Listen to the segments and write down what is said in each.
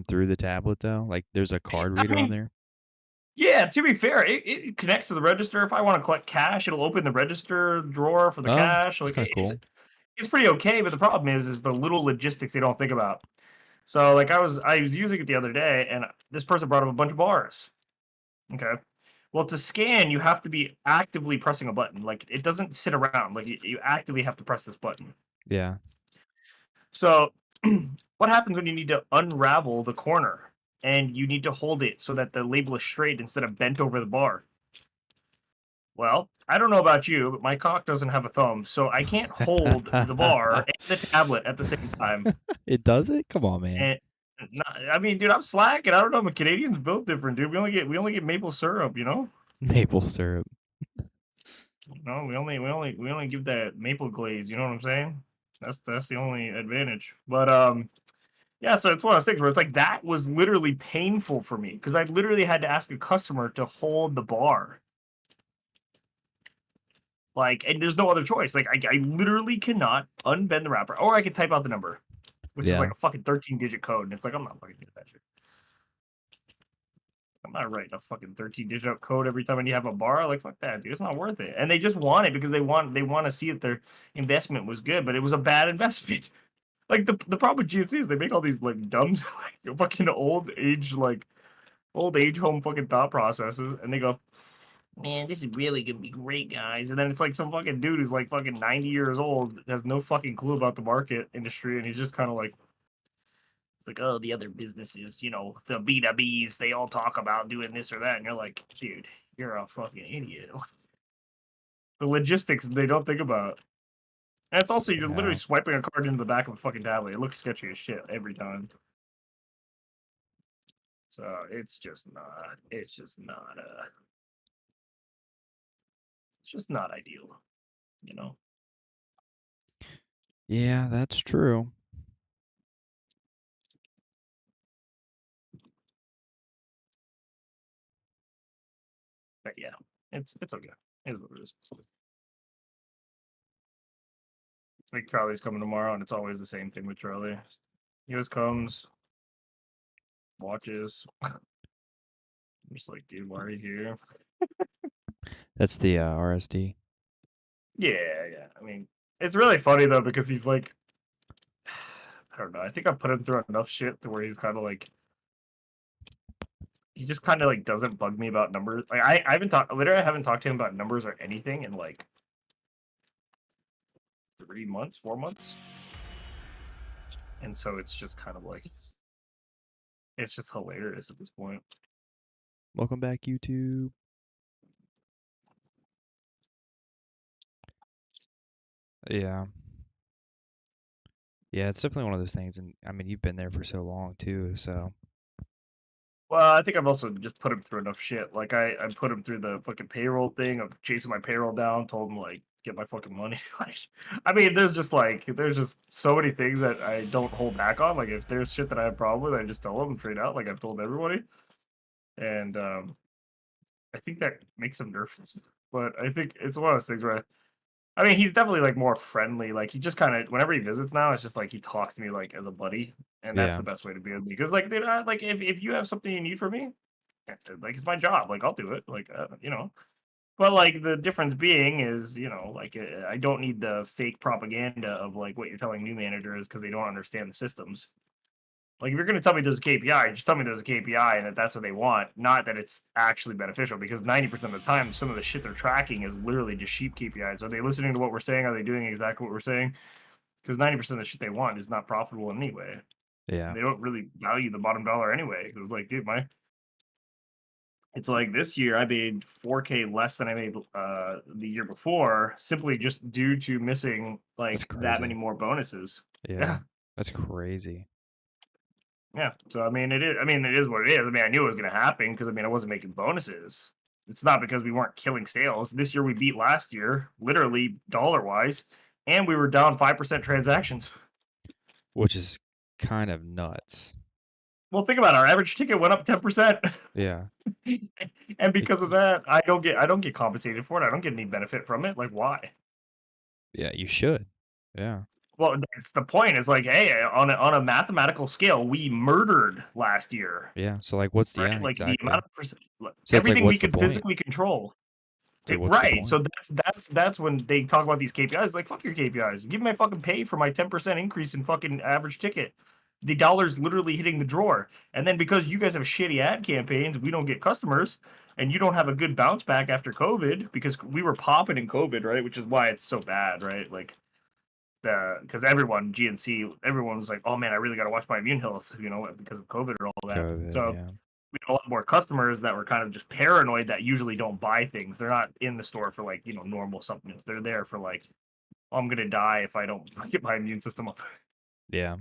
come through the tablet though? Like there's a card I reader on mean, there? yeah, to be fair, it connects to the register. If I wanna collect cash, it'll open the register drawer for the Oh, cash, that's like, kind of cool. it's pretty okay, but the problem is the little logistics they don't think about. So, like, I was using it the other day, and this person brought up a bunch of bars, okay? Well, to scan, you have to be actively pressing a button, like, it doesn't sit around, like, you actively have to press this button. Yeah. So, what happens when you need to unravel the corner, and you need to hold it so that the label is straight instead of bent over the bar? Well, I don't know about you, but my cock doesn't have a thumb, so I can't hold the bar and the tablet at the same time. It does it? Come on, man. And I mean, dude, I'm slacking. I don't know. But Canadians built different, dude. We only get maple syrup, you know. Maple syrup. No, we only give that maple glaze. You know what I'm saying? That's the only advantage. But yeah. So it's one of those things where it's like that was literally painful for me because I literally had to ask a customer to hold the bar. Like, and there's no other choice. Like, I literally cannot unbend the wrapper, or I could type out the number, which is like Yeah. a fucking 13-digit code, and it's like I'm not fucking doing that shit. I'm not writing a fucking 13-digit code every time you have a bar. Like, fuck that, dude. It's not worth it. And they just want it because they want to see if their investment was good, but it was a bad investment. Like the problem with GNC is they make all these like dumb, like fucking old age home fucking thought processes, and they go, man, this is really gonna be great, guys. And then it's like some fucking dude who's like fucking 90 years old, has no fucking clue about the market industry, and he's just kind of like, it's like, oh, the other businesses, the B2Bs, they all talk about doing this or that. And you're like, dude, you're a fucking idiot. The logistics they don't think about. And it's also, you're literally Yeah. swiping a card into the back of a fucking tablet. It looks sketchy as shit every time. So it's just not ideal, you know? Yeah, that's true. But yeah, it's okay. It is what it is. Like Charlie's coming tomorrow, and it's always the same thing with Charlie. He always comes, watches. I'm just like, dude, why are you here? That's the RSD. Yeah, yeah. I mean, it's really funny though because he's like, I don't know. I think I've put him through enough shit to where he's kind of like, he just kind of like doesn't bug me about numbers. Like I haven't talked, literally, I haven't talked to him about numbers or anything in like 3 months, 4 months, and so it's just kind of like, it's just hilarious at this point. Welcome back, YouTube. Yeah. Yeah, it's definitely one of those things, and I mean, you've been there for so long too, so Well, I think I've also just put him through enough shit. Like I put him through the fucking payroll thing of chasing my payroll down, told him like get my fucking money. Like, I mean, there's just so many things that I don't hold back on. Like if there's shit that I have problem with, I just tell them straight out, like I've told everybody. And I think that makes him nervous. But I think it's one of those things where I mean, he's definitely like more friendly. Like he just kind of whenever he visits now, it's just like he talks to me like as a buddy, and that's yeah, the best way to be with me. Because like, dude, like if you have something you need from me, like it's my job. Like I'll do it. Like But like the difference being is, like I don't need the fake propaganda of like what you're telling new managers because they don't understand the systems. Like if you're going to tell me there's a KPI, just tell me there's a KPI and that's what they want, not that it's actually beneficial. Because 90% of the time, some of the shit they're tracking is literally just sheep KPIs. Are they listening to what we're saying? Are they doing exactly what we're saying? Because 90% of the shit they want is not profitable in any way. yeah. They don't really value the bottom dollar anyway. Because like, dude, it's like this year I made 4K less than I made the year before, simply just due to missing That's like that many crazy. more bonuses. Yeah, Yeah, that's crazy. yeah. So I mean, it is. I mean, it is what it is. I mean, I knew it was going to happen because I mean, I wasn't making bonuses. It's not because we weren't killing sales. This year we beat last year, literally dollar wise, and we were down 5% transactions. Which is kind of nuts. Well, think about it. Our average ticket went up 10%. Yeah. And It, because of that, I don't get compensated for it. I don't get any benefit from it. Like why? yeah, you should. Yeah. Well, that's the point. It's like, hey, on a mathematical scale, we murdered last year, Yeah. So like, what's right? yeah, Like the amount exactly. of So it's like, everything we what's the could point? physically control. It's like, what's the Right. So point? that's when they talk about these KPIs. Like, fuck your KPIs. Give me my fucking pay for my 10% increase in fucking average ticket. The dollar's literally hitting the drawer. And then because you guys have shitty ad campaigns, we don't get customers, and you don't have a good bounce back after COVID because we were popping in COVID, right? Which is why it's so bad, right? Like the because everyone GNC, everyone was like, oh man, I really got to watch my immune health, because of COVID or all that. COVID. So Yeah. we had a lot more customers that were kind of just paranoid that usually don't buy things. They're not in the store for like normal supplements. They're there for like, oh, I'm gonna die if I don't get my immune system up. Yeah.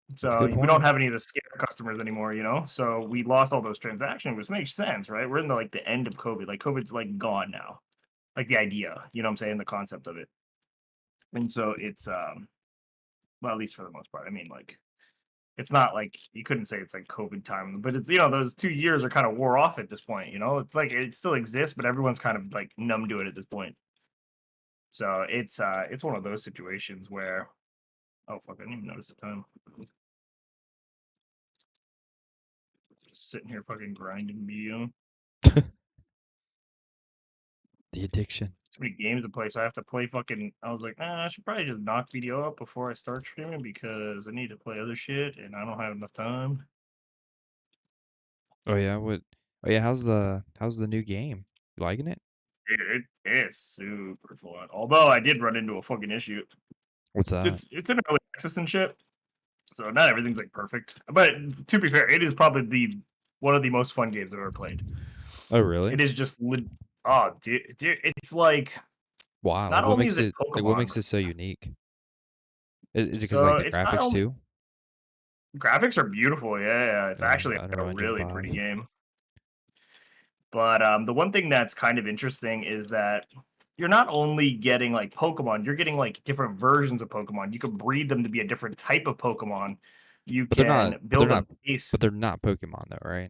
That's a So good we don't point. have any of the scare customers anymore. So we lost all those transactions, which makes sense, right? We're in the end of COVID. Like COVID's like gone now. Like the idea, what I'm saying, the concept of it. And so it's well, at least for the most part. I mean, like it's not like you couldn't say it's like COVID time, but it's those 2 years are kind of wore off at this point. It's like it still exists, but everyone's kind of like numb to it at this point. So it's one of those situations where oh fuck, I didn't even notice the time. Just sitting here fucking grinding BDO. The addiction. Too many games to play, so I have to play fucking. I was like, I should probably just knock BDO up before I start streaming because I need to play other shit and I don't have enough time. Oh yeah. What? Oh yeah. How's the new game? You liking it? It's super fun. Although I did run into a fucking issue. What's that? It's in early access and shit. So not everything's like perfect, but to be fair, it is probably the one of the most fun games I've ever played. Oh really? It is just oh, dude, it's like Wow. not Like what only makes is it it like what Pokemon, makes it so unique? Is it because so like the it's not graphics only too? graphics are beautiful. Yeah, it's Yeah. actually a Unreal Engine really pretty 5. game. But the one thing that's kind of interesting is that you're not only getting like Pokemon, you're getting like different versions of Pokemon. You can breed them to be a different type of Pokemon. You But they're not. can But they're build a not. base. But they're not Pokemon though, right?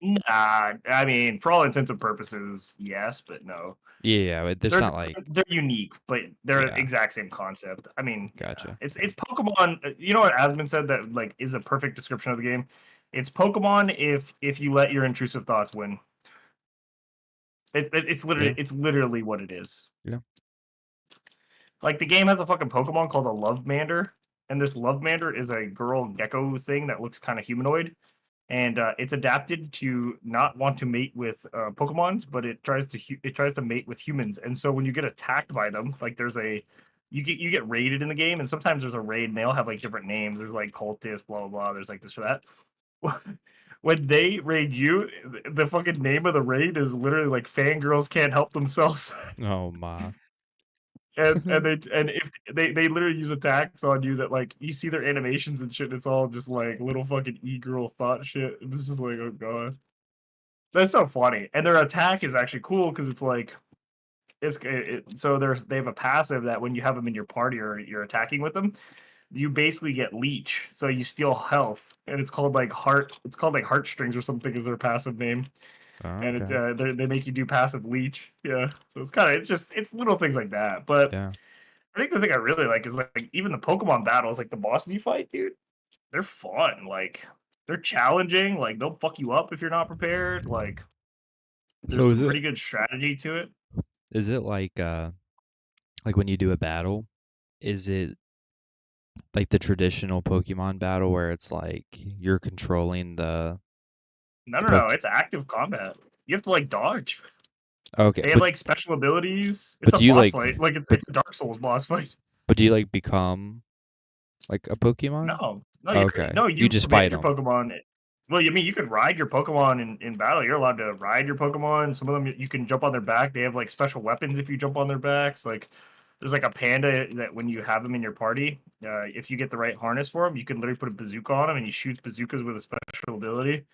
Nah, I mean, for all intents and purposes, yes, but no. Yeah. Yeah. But there's They're not like. they're unique, but they're Yeah. exact same concept. I mean, yeah, Gotcha. it's Pokemon. You know what Asmund said that like is a perfect description of the game. It's Pokemon if you let your intrusive thoughts win. Yeah. It's literally what it is. Yeah. Like the game has a fucking Pokemon called a Love Mander, and this Love Mander is a girl gecko thing that looks kind of humanoid, and it's adapted to not want to mate with Pokemons, but it tries to mate with humans. And so when you get attacked by them, like there's a you get raided in the game, and sometimes there's a raid, and they all have like different names. There's like cultist, blah blah blah. There's like this or that. When they raid you, the fucking name of the raid is literally like fangirls can't help themselves. Oh my. And if they literally use attacks on you that like you see their animations and shit, and it's all just like little fucking e-girl thought shit. And it's just like, oh god. That's so funny. And their attack is actually cool because it's like so they have a passive that when you have them in your party or you're attacking with them, you basically get leech. So you steal health, and it's called like heartstrings or something is their passive name. Oh, And okay. they make you do passive leech. Yeah. So it's little things like that. But Yeah. I think the thing I really like is like even the Pokemon battles, like the bosses you fight, dude, they're fun. Like they're challenging. Like they'll fuck you up if you're not prepared. Like there's So some pretty good strategy to it. is it like when you do a battle, is it like the traditional Pokemon battle where it's like you're controlling No, the no, no. poke It's active combat. You have to like dodge. Okay, They have like special abilities. It's but a do you boss like fight. Like but it's a Dark Souls boss fight. but do you like become like a Pokemon? No, no, Okay. no. You You just fight command your them. Pokemon. Well, you mean you could ride your Pokemon in battle. You're allowed to ride your Pokemon. Some of them you can jump on their back. They have like special weapons if you jump on their backs. Like there's like a panda that when you have them in your party, if you get the right harness for him, you can literally put a bazooka on him and he shoots bazookas with a special ability.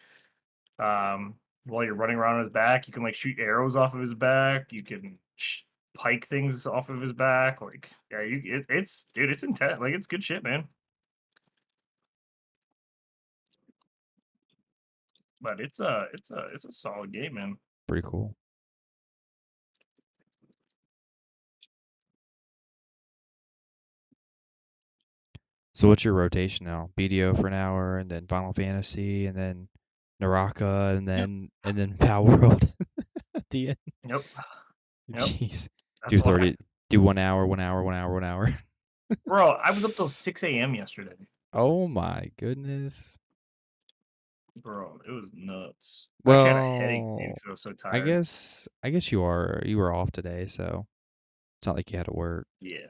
While you're running around on his back, you can like shoot arrows off of his back. You can pike things off of his back. Like yeah, it's dude, it's intense. Like it's good shit, man. But it's a solid game, man. Pretty cool. So what's your rotation now? BDO for an hour, and then Final Fantasy, and then Naraka, and Yep. then Power World at the end. Yep. Yep. Jeez. Do That's why. 30, do 1 hour, 1 hour, 1 hour, 1 hour. Bro, I was up till 6 a.m. yesterday. Oh my goodness. Bro, it was nuts. I actually had a headache today Well, because I was so I tired. guess I guess you were off today, so it's not like you had to work. Yeah.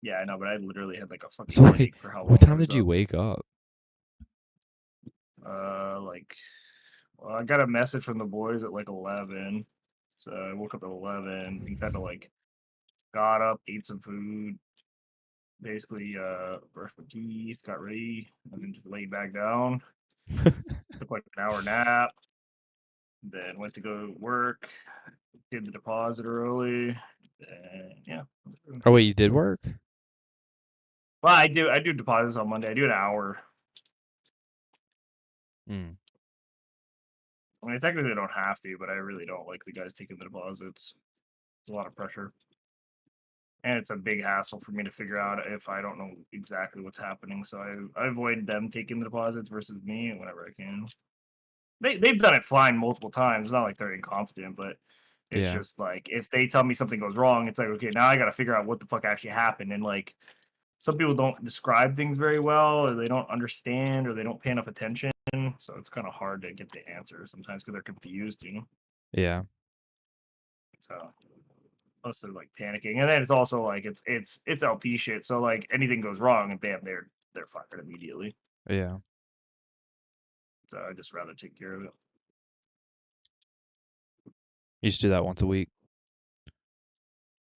Yeah, I know, but I literally had like a So fucking wait, headache for how what long I time was did you up. wake up? Like, well, I got a message from the boys at like 11. So I woke up at 11 and kind of like got up, ate some food, basically brushed my teeth, got ready, and then just laid back down. Took like an hour nap, then went to go work, did the deposit early, and yeah. Oh wait, you did work? Well, I do deposits on Monday. I do an hour. Hmm. I mean, technically I don't have to, but I really don't like the guys taking the deposits. It's a lot of pressure. And it's a big hassle for me to figure out if I don't know exactly what's happening. So I avoid them taking the deposits versus me whenever I can. They've done it fine multiple times. It's not like they're incompetent, but it's Yeah. just like if they tell me something goes wrong, it's like okay, now I got to figure out what the fuck actually happened. And like some people don't describe things very well, or they don't understand, or they don't pay enough attention. So it's kind of hard to get the answer sometimes because they're confused, you know. Yeah. So plus they're like panicking, and then it's also like it's LP shit. So like anything goes wrong, and bam, they're fired immediately. Yeah. So I just rather take care of it. You just do that once a week.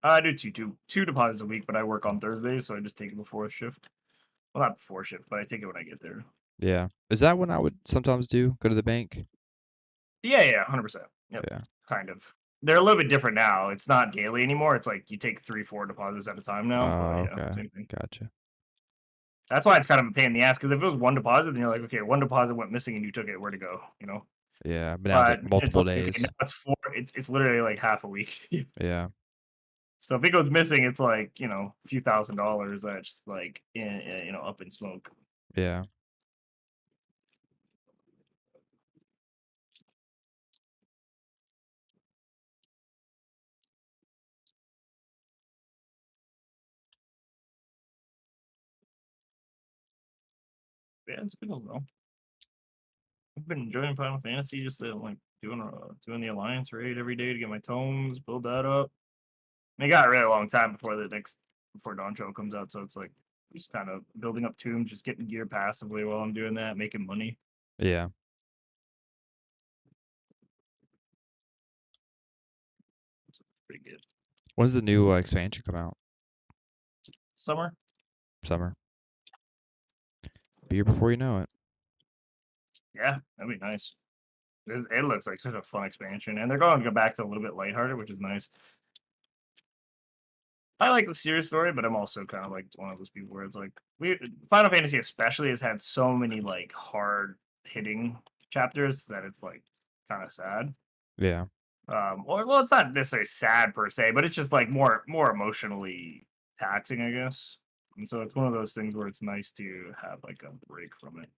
I do two deposits a week, but I work on Thursdays, so I just take it before shift. Well, not before shift, but I take it when I get there. Yeah. Is that what I would sometimes do? Go to the bank? Yeah, yeah, 100%. Yep, Yeah. kind of. They're a little bit different now. It's not daily anymore. It's like you take 3, 4 deposits at a time now. But Oh, yeah, okay. same thing. Gotcha. That's why it's kind of a pain in the ass. Because if it was one deposit, then you're like, okay, one deposit went missing and you took it. Where to go? You know. Yeah, but now it's But like it's multiple like okay, now days. it's 4. It's literally like half a week. Yeah. So if it goes missing, it's like a few $1,000s that's like up in smoke. Yeah. Yeah, it's been a while. I've been enjoying Final Fantasy, just like doing the alliance raid every day to get my tomes, build that up. And it got a really long time before Dawn Show comes out, so it's like just kind of building up tombs, just getting gear passively while I'm doing that, making money. Yeah. It's pretty good. When's the new expansion come out? Summer, Summer. Be here before you know it. yeah, that'd be nice. It looks like such a fun expansion, and they're going to go back to a little bit lighthearted, which is nice. I like the serious story, but I'm also kind of like one of those people where it's like we Final Fantasy especially has had so many like hard hitting chapters that it's like kind of sad. Yeah. Or well, it's not necessarily sad per se, but it's just like more emotionally taxing, I guess. And so it's one of those things where it's nice to have like a break from it.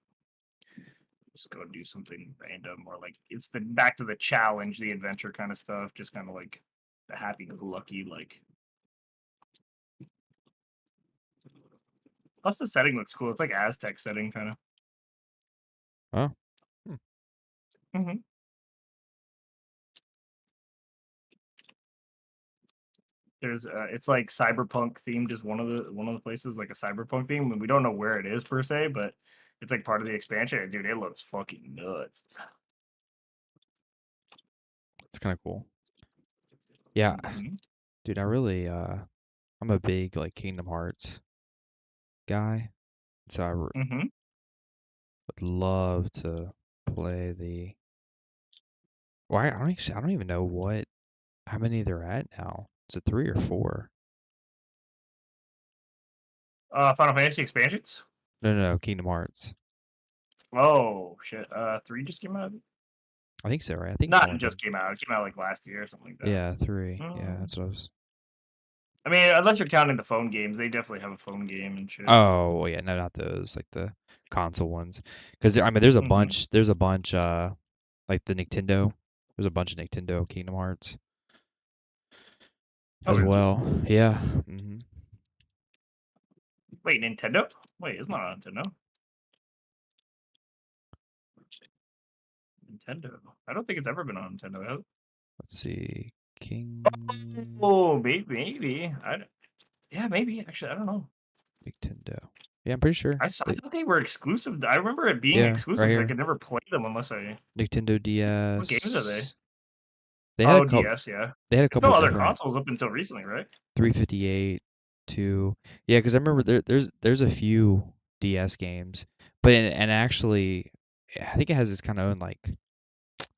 Just go do something random, or like it's the back to the challenge, the adventure kind of stuff. Just kind of like the happy-go-lucky, like. Plus, the setting looks cool. It's like Aztec setting, kind of. Oh. Hmm. Hmm. It's like cyberpunk themed is one of the places like a cyberpunk theme, and we don't know where it is per se, but it's like part of the expansion. And dude, it looks fucking nuts. It's kind of cool. Yeah. Hmm. Dude, I'm a big like Kingdom Hearts guy. So Hmm. would love to play the. Well, I don't even know how many they're at now. Is it 3 or 4? Final Fantasy expansions. No, no, no, Kingdom Hearts. Oh shit. 3 just came out. I think so, right? I think it's Not only just been came out. It came out like last year or something like that. yeah, 3. Yeah, Mm, that's what I was. I mean, unless you're counting the phone games, they definitely have a phone game and shit. Oh, well, yeah, no, not those, like the console ones. Because I mean, there's a Hmm. bunch. There's a bunch. Like the Nintendo. There's a bunch of Nintendo Kingdom Hearts Oh, as is it? well. Yeah. Wait, Nintendo? Wait, it's not on Nintendo. Nintendo. I don't think it's ever been on Nintendo. Has it? Let's see. King Oh, maybe. Yeah, maybe. Actually, I don't know. Nintendo. Yeah, I'm pretty sure. I thought they were exclusive. I remember it being Yeah, right exclusive because I here. could never play them unless I. Nintendo What games are they? DS. They had a Oh, couple. DS, yeah. They had a There's no couple other different consoles up until recently, right? 358 to. Yeah, because I remember there's a few DS games, but and actually, I think it has its kind of own like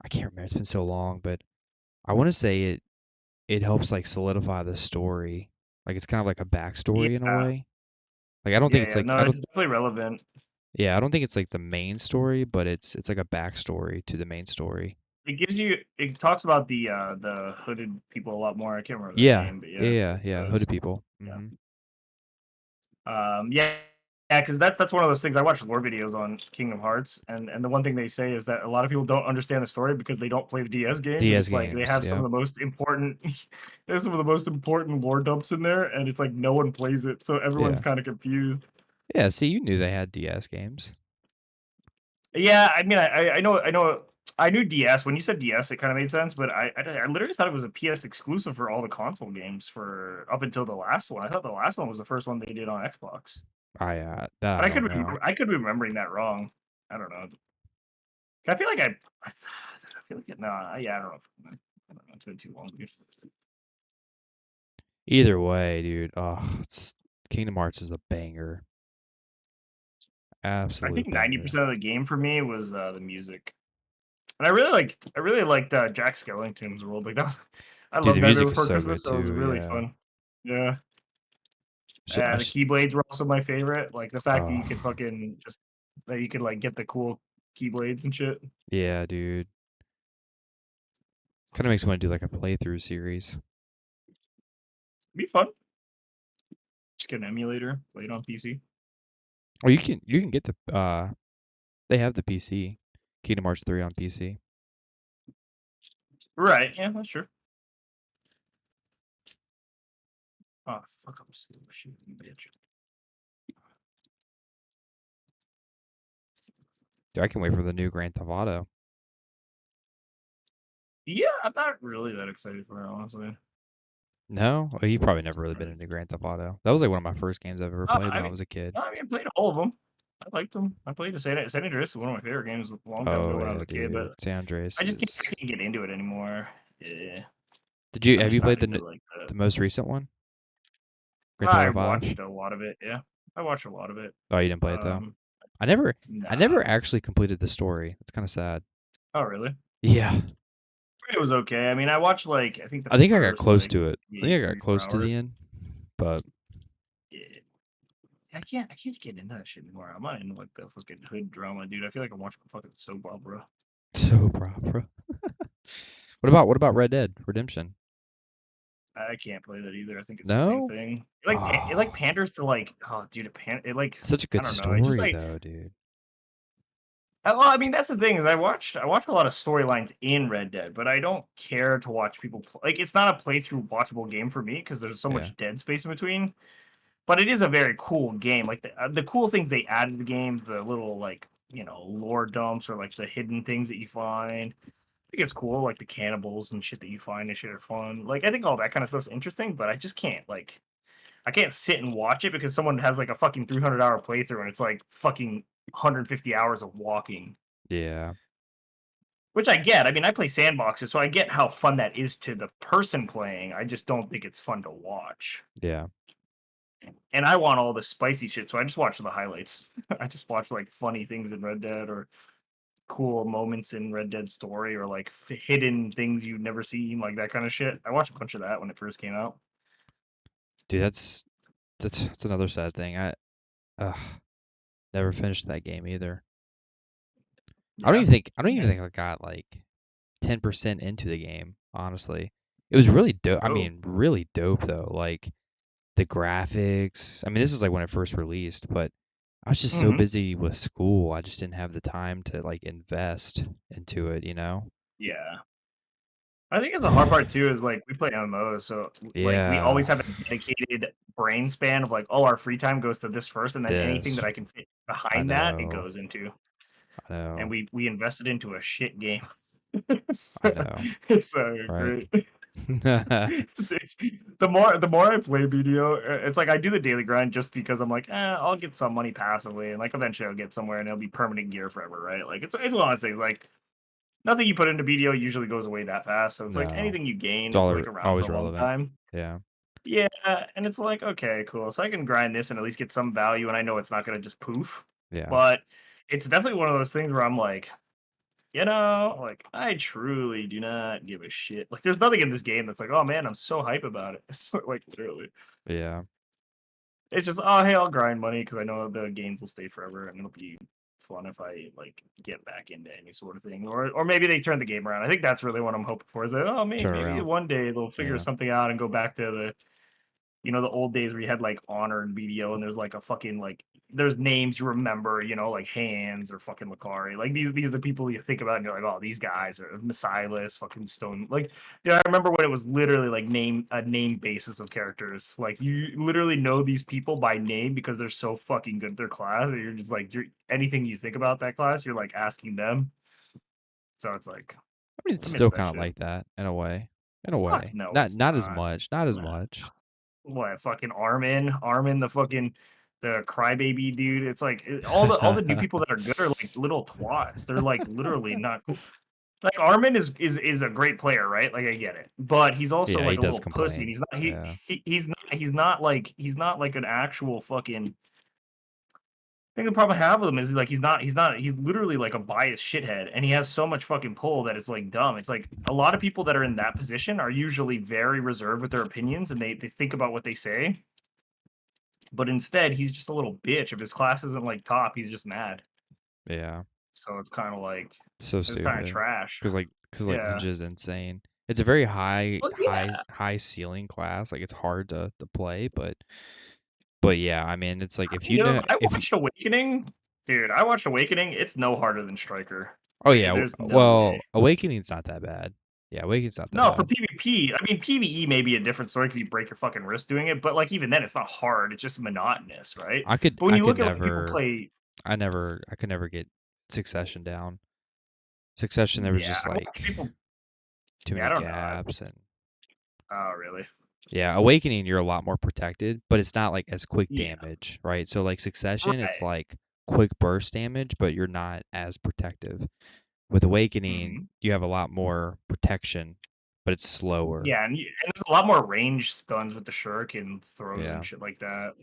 I can't remember. It's been so long, but I want to say it helps like solidify the story. Like it's kind of like a backstory in a Yeah, way. Like I don't think it's like No, I don't it's definitely relevant. yeah, I don't think it's like the main story, but it's like a backstory to the main story. It gives you. It talks about the hooded people a lot more. I can't remember their Yeah. name, but Yeah, yeah, yeah, it yeah, does. Hooded People. Yeah. Mhm. Yeah, yeah, because that's one of those things. I watch lore videos on Kingdom Hearts, and the one thing they say is that a lot of people don't understand the story because they don't play the DS games, and DS it's like they games, have some of yeah. the most important, there's some of the most important lore dumps in there, and it's like no one plays it, so everyone's Yeah. kind of confused. Yeah, see, you knew they had DS games. Yeah, I mean, I knew DS. When you said DS, it kind of made sense, but I literally thought it was a PS exclusive for all the console games for up until the last one. I thought the last one was the first one they did on Xbox, That I but don't know. I could be remembering that wrong. I don't know. I feel like I feel like no, yeah, I don't know. I don't know. It's been too long. Dude. Either way, dude. Oh, it's Kingdom Hearts is a banger. I think Absolute banger. 90% of the game for me was the music, and I really liked Jack Skellington's world. Like that, was, I Dude, the love Nightmare music is Before so Christmas, good so it was too, really yeah. fun. Yeah, I the sh Keyblades were also my favorite. Like the fact that you could oh, fucking just that you could like get the cool Keyblades and shit. yeah, dude. Kind of makes me want to do like a playthrough series. It'd be fun. Just get an emulator, play it on PC. Oh, you can get the they have the PC. Kingdom Hearts 3 on PC. Right? Yeah, that's true. Oh fuck! I'm still shooting, bitch. Dude, I can wait for the new Grand Theft Auto. Yeah, I'm not really that excited for it, honestly. No? Oh, you probably never really been into Grand Theft Auto. That was like one of my first games I've ever played I when I mean, was a kid. no, I mean, I played all of them. I liked them. I played the San Andreas was one of my favorite games a long time ago Oh when I was yeah, a kid, dude. but San Andreas I is. can't get into it anymore. Yeah, I'm Have just you not played into like the most recent one? Grand Theft I Auto 5? watched a lot of it. Yeah, I watched a lot of it. Oh, you didn't play it though. Um, I nah. never actually completed the story. It's kind of sad. Oh, really? Yeah. It was okay. I mean, I watched like I think the I think I got first close like to it. I think I got 3 4 close to the hours. end, but Yeah. I can't get into that shit anymore. I'm not into like the fucking hood drama, dude. I feel like I'm watching a fucking soap opera. so proper. What about Red Dead Redemption? I can't play that either. I think it's the same No? thing. It like Oh, panders to like it like such a I good don't know. It just story like though, dude. well, I mean that's the thing is I watch a lot of storylines in Red Dead, but I don't care to watch people like it's not a playthrough watchable game for me because there's so Yeah. much dead space in between. But it is a very cool game. Like the cool things they add to the game, the little like lore dumps or like the hidden things that you find. I think it's cool, like the cannibals and shit that you find and shit are fun. Like I think all that kind of stuff's interesting, but I just can't like I can't sit and watch it because someone has like a fucking 300-hour playthrough and it's like fucking 150 hours of walking. Yeah. Which I get. I mean, I play sandboxes, so I get how fun that is to the person playing. I just don't think it's fun to watch. Yeah. And I want all the spicy shit, so I just watch the highlights. I just watch like funny things in Red Dead or cool moments in Red Dead story or like hidden things you've never seen, like that kind of shit. I watched a bunch of that when it first came out. Dude, that's another sad thing. Uh, never finished that game either. Yeah. I don't even think I got like 10% into the game, honestly. It was really dope. I Oh, mean, really dope though. Like the graphics. I mean, this is like when it first released, but I was just so Hmm. busy with school. I just didn't have the time to like invest into it, you know? Yeah. I think it's the hard part too is like we play MMOs, so like we always Yeah, have a dedicated brain span of like, oh, our free time goes to this first, and then anything that this. I can fit I behind that, it know. goes into. I And know. we invested into a shit game. I So, know. it's Right. great. The more I play BDO, it's like I do the daily grind just because I'm like, I'll get some money passively, and like eventually I'll get somewhere, and it'll be permanent gear forever, right? Like it's one of those things. Like nothing you put into BDO usually goes away that fast, so it's like No. anything you gain It's is all like around for always a long relevant. time. Yeah. Yeah, and it's like okay, cool. So I can grind this and at least get some value, and I know it's not gonna just poof. Yeah. But it's definitely one of those things where I'm like, like I truly do not give a shit. Like there's nothing in this game that's like, oh man, I'm so hype about it. It's like literally. Yeah. It's just, oh hey, I'll grind money because I know the games will stay forever and it'll be fun if I like get back into any sort of thing. Or maybe they turn the game around. I think that's really what I'm hoping for is that oh Turn maybe around. one day they'll figure Yeah. something out and go back to the old days where you had like honor and BDO and there's like a fucking like there's names you remember, like Hands or fucking Lucari. Like these are the people you think about and you're like, oh, these guys are Messiahless, fucking Stone. Like, I remember when it was literally like name basis of characters. Like you literally know these people by name because they're so fucking good at their class. And you're just like you're anything you think about that class, you're like asking them. So it's like I mean, it's I miss still that kind of shit. like that in a way. In a Fuck way. no, Not it's not as not. much. Not as Nah. much. What fucking Armin, the fucking the crybaby dude. It's like all the new people that are good are like little twats. They're like literally not like Armin is a great player, right? Like I get it, but he's also Yeah, he like a does little pussy, and complain. he's not Yeah. he's not like an actual fucking. I think the problem I have with him is like he's literally like a biased shithead, and he has so much fucking pull that it's like dumb. It's like a lot of people that are in that position are usually very reserved with their opinions, and they think about what they say. But instead, he's just a little bitch. If his class isn't like top, he's just mad. Yeah. So it's kind of like So it's kind of stupid. trash. Cause like Yeah. Ninja's insane. It's a very Well, yeah. high ceiling class. Like it's hard to play, but yeah, I mean, it's like if you know I if watched Awakening. Dude, I watched Awakening. It's no harder than Striker. oh Like, yeah, there's no way. well, Awakening's not that bad. Yeah, Awakening's not that No, for bad. PvP, I mean PvE may be a different story because you break your fucking wrist doing it, but like even then, it's not hard. It's just monotonous, right? But when I you could look at like people never play, I could never get Succession down. Succession, there was yeah, just I watch like people. too Yeah, many I don't know. gaps and Oh, really? yeah, Awakening you're a lot more protected, but it's not like as quick Yeah, damage, right? So like Succession, it's right. like quick burst damage, but you're not as protective. With Hmm. Awakening, you have a lot more protection, but it's slower. Yeah, and there's a lot more range stuns with the shuriken throws and Yeah. shit like that.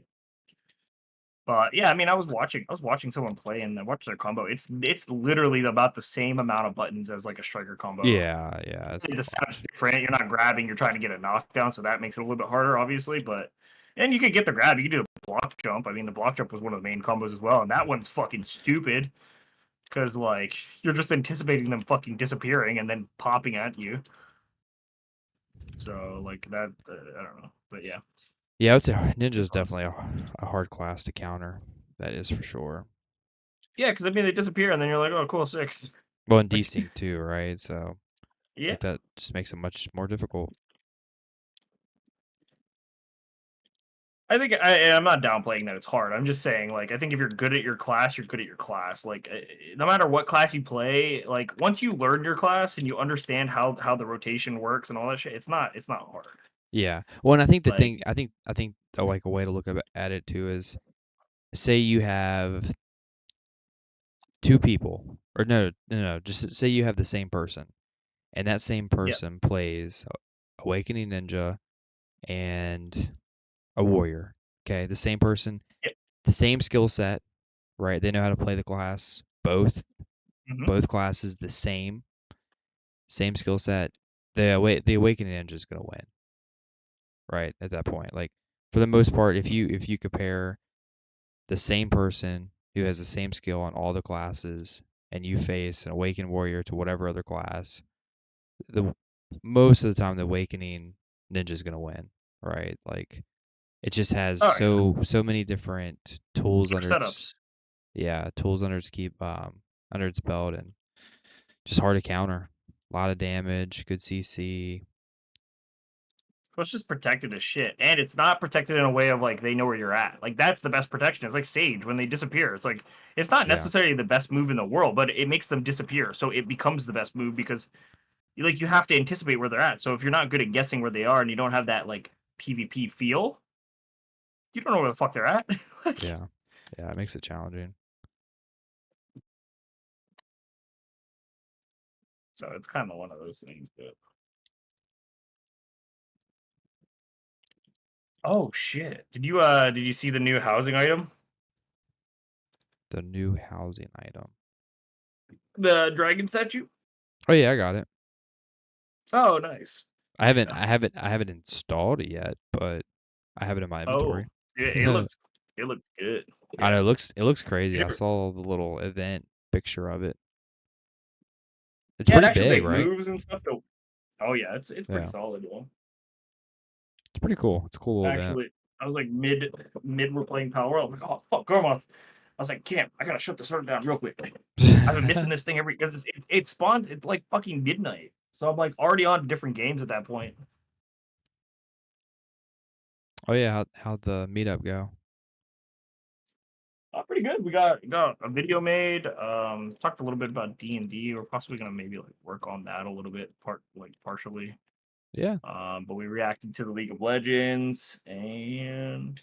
But yeah, I mean, I was watching someone play and I watched their combo. It's literally about the same amount of buttons as like a striker combo. Yeah, yeah, it's The not setup's much. different. You're not grabbing. You're trying to get a knockdown, so that makes it a little bit harder, obviously. But and you could get the grab. You could do the block jump. I mean, the block jump was one of the main combos as well, and that one's fucking stupid because like you're just anticipating them fucking disappearing and then popping at you. So like that, I don't know, but yeah, Yeah, I would say Ninja it's is fun. definitely a hard class to counter. That is for sure. Yeah, because I mean they disappear and then you're like, oh, cool, sick. Well, and Like, desync too, right? So yeah, like that just makes it much more difficult. I'm not downplaying that it's hard. I'm just saying, like, I think if you're good at your class, you're good at your class. Like, no matter what class you play, like once you learn your class and you understand how the rotation works and all that shit, it's not hard. Yeah. Well, and I think the Like, thing, I think like a way to look at it too is say you have two people, or no, just say you have the same person, and that same yeah, person plays Awakening Ninja and a warrior. Okay, the same person, yeah, the same skill set, right? They know how to play the class. hmm, Both classes the same skill set. The Awakening Ninja is gonna win, right? At that point, like for the most part, if you compare the same person who has the same skill on all the classes, and you face an Awakened Warrior to whatever other class, the most of the time the Awakening Ninja is gonna win, right? Like It just has Oh yeah, so many different tools better under its setups. yeah, tools under its keep under its belt and just hard to counter. A lot of damage, good CC. So it's just protected as shit, and it's not protected in a way of like they know where you're at. Like that's the best protection. It's like Sage when they disappear. It's like it's not Yeah, necessarily the best move in the world, but it makes them disappear. So it becomes the best move because like you have to anticipate where they're at. So if you're not good at guessing where they are and you don't have that like PvP feel, you don't know where the fuck they're at. Like, yeah, yeah. It makes it challenging. so it's kind of one of those things. But oh shit, did you see the new housing item? The new housing item. The dragon statue? Oh yeah, I got it. Oh, nice. Yeah. I haven't installed it yet, but I have it in my Oh, inventory. it looks it looks good. I Yeah. know it looks crazy. You I ever, saw the little event picture of it. It's yeah, it pretty actually big, make right? moves and stuff. Though. Oh yeah, it's pretty Yeah, solid one. it's pretty cool. It's a cool little event. Actually, I was like mid we're playing Power. I was like, oh fuck, Gormoth. I was like, Camp, I gotta shut the server down real quick. I've been missing this thing every because it spawned at like fucking midnight. So I'm like already on different games at that point. Oh yeah, how'd the meetup go? Pretty good. We got a video made. Talked a little bit about D&D. We're possibly gonna maybe like work on that a little bit, partially. Yeah, But we reacted to the League of Legends, and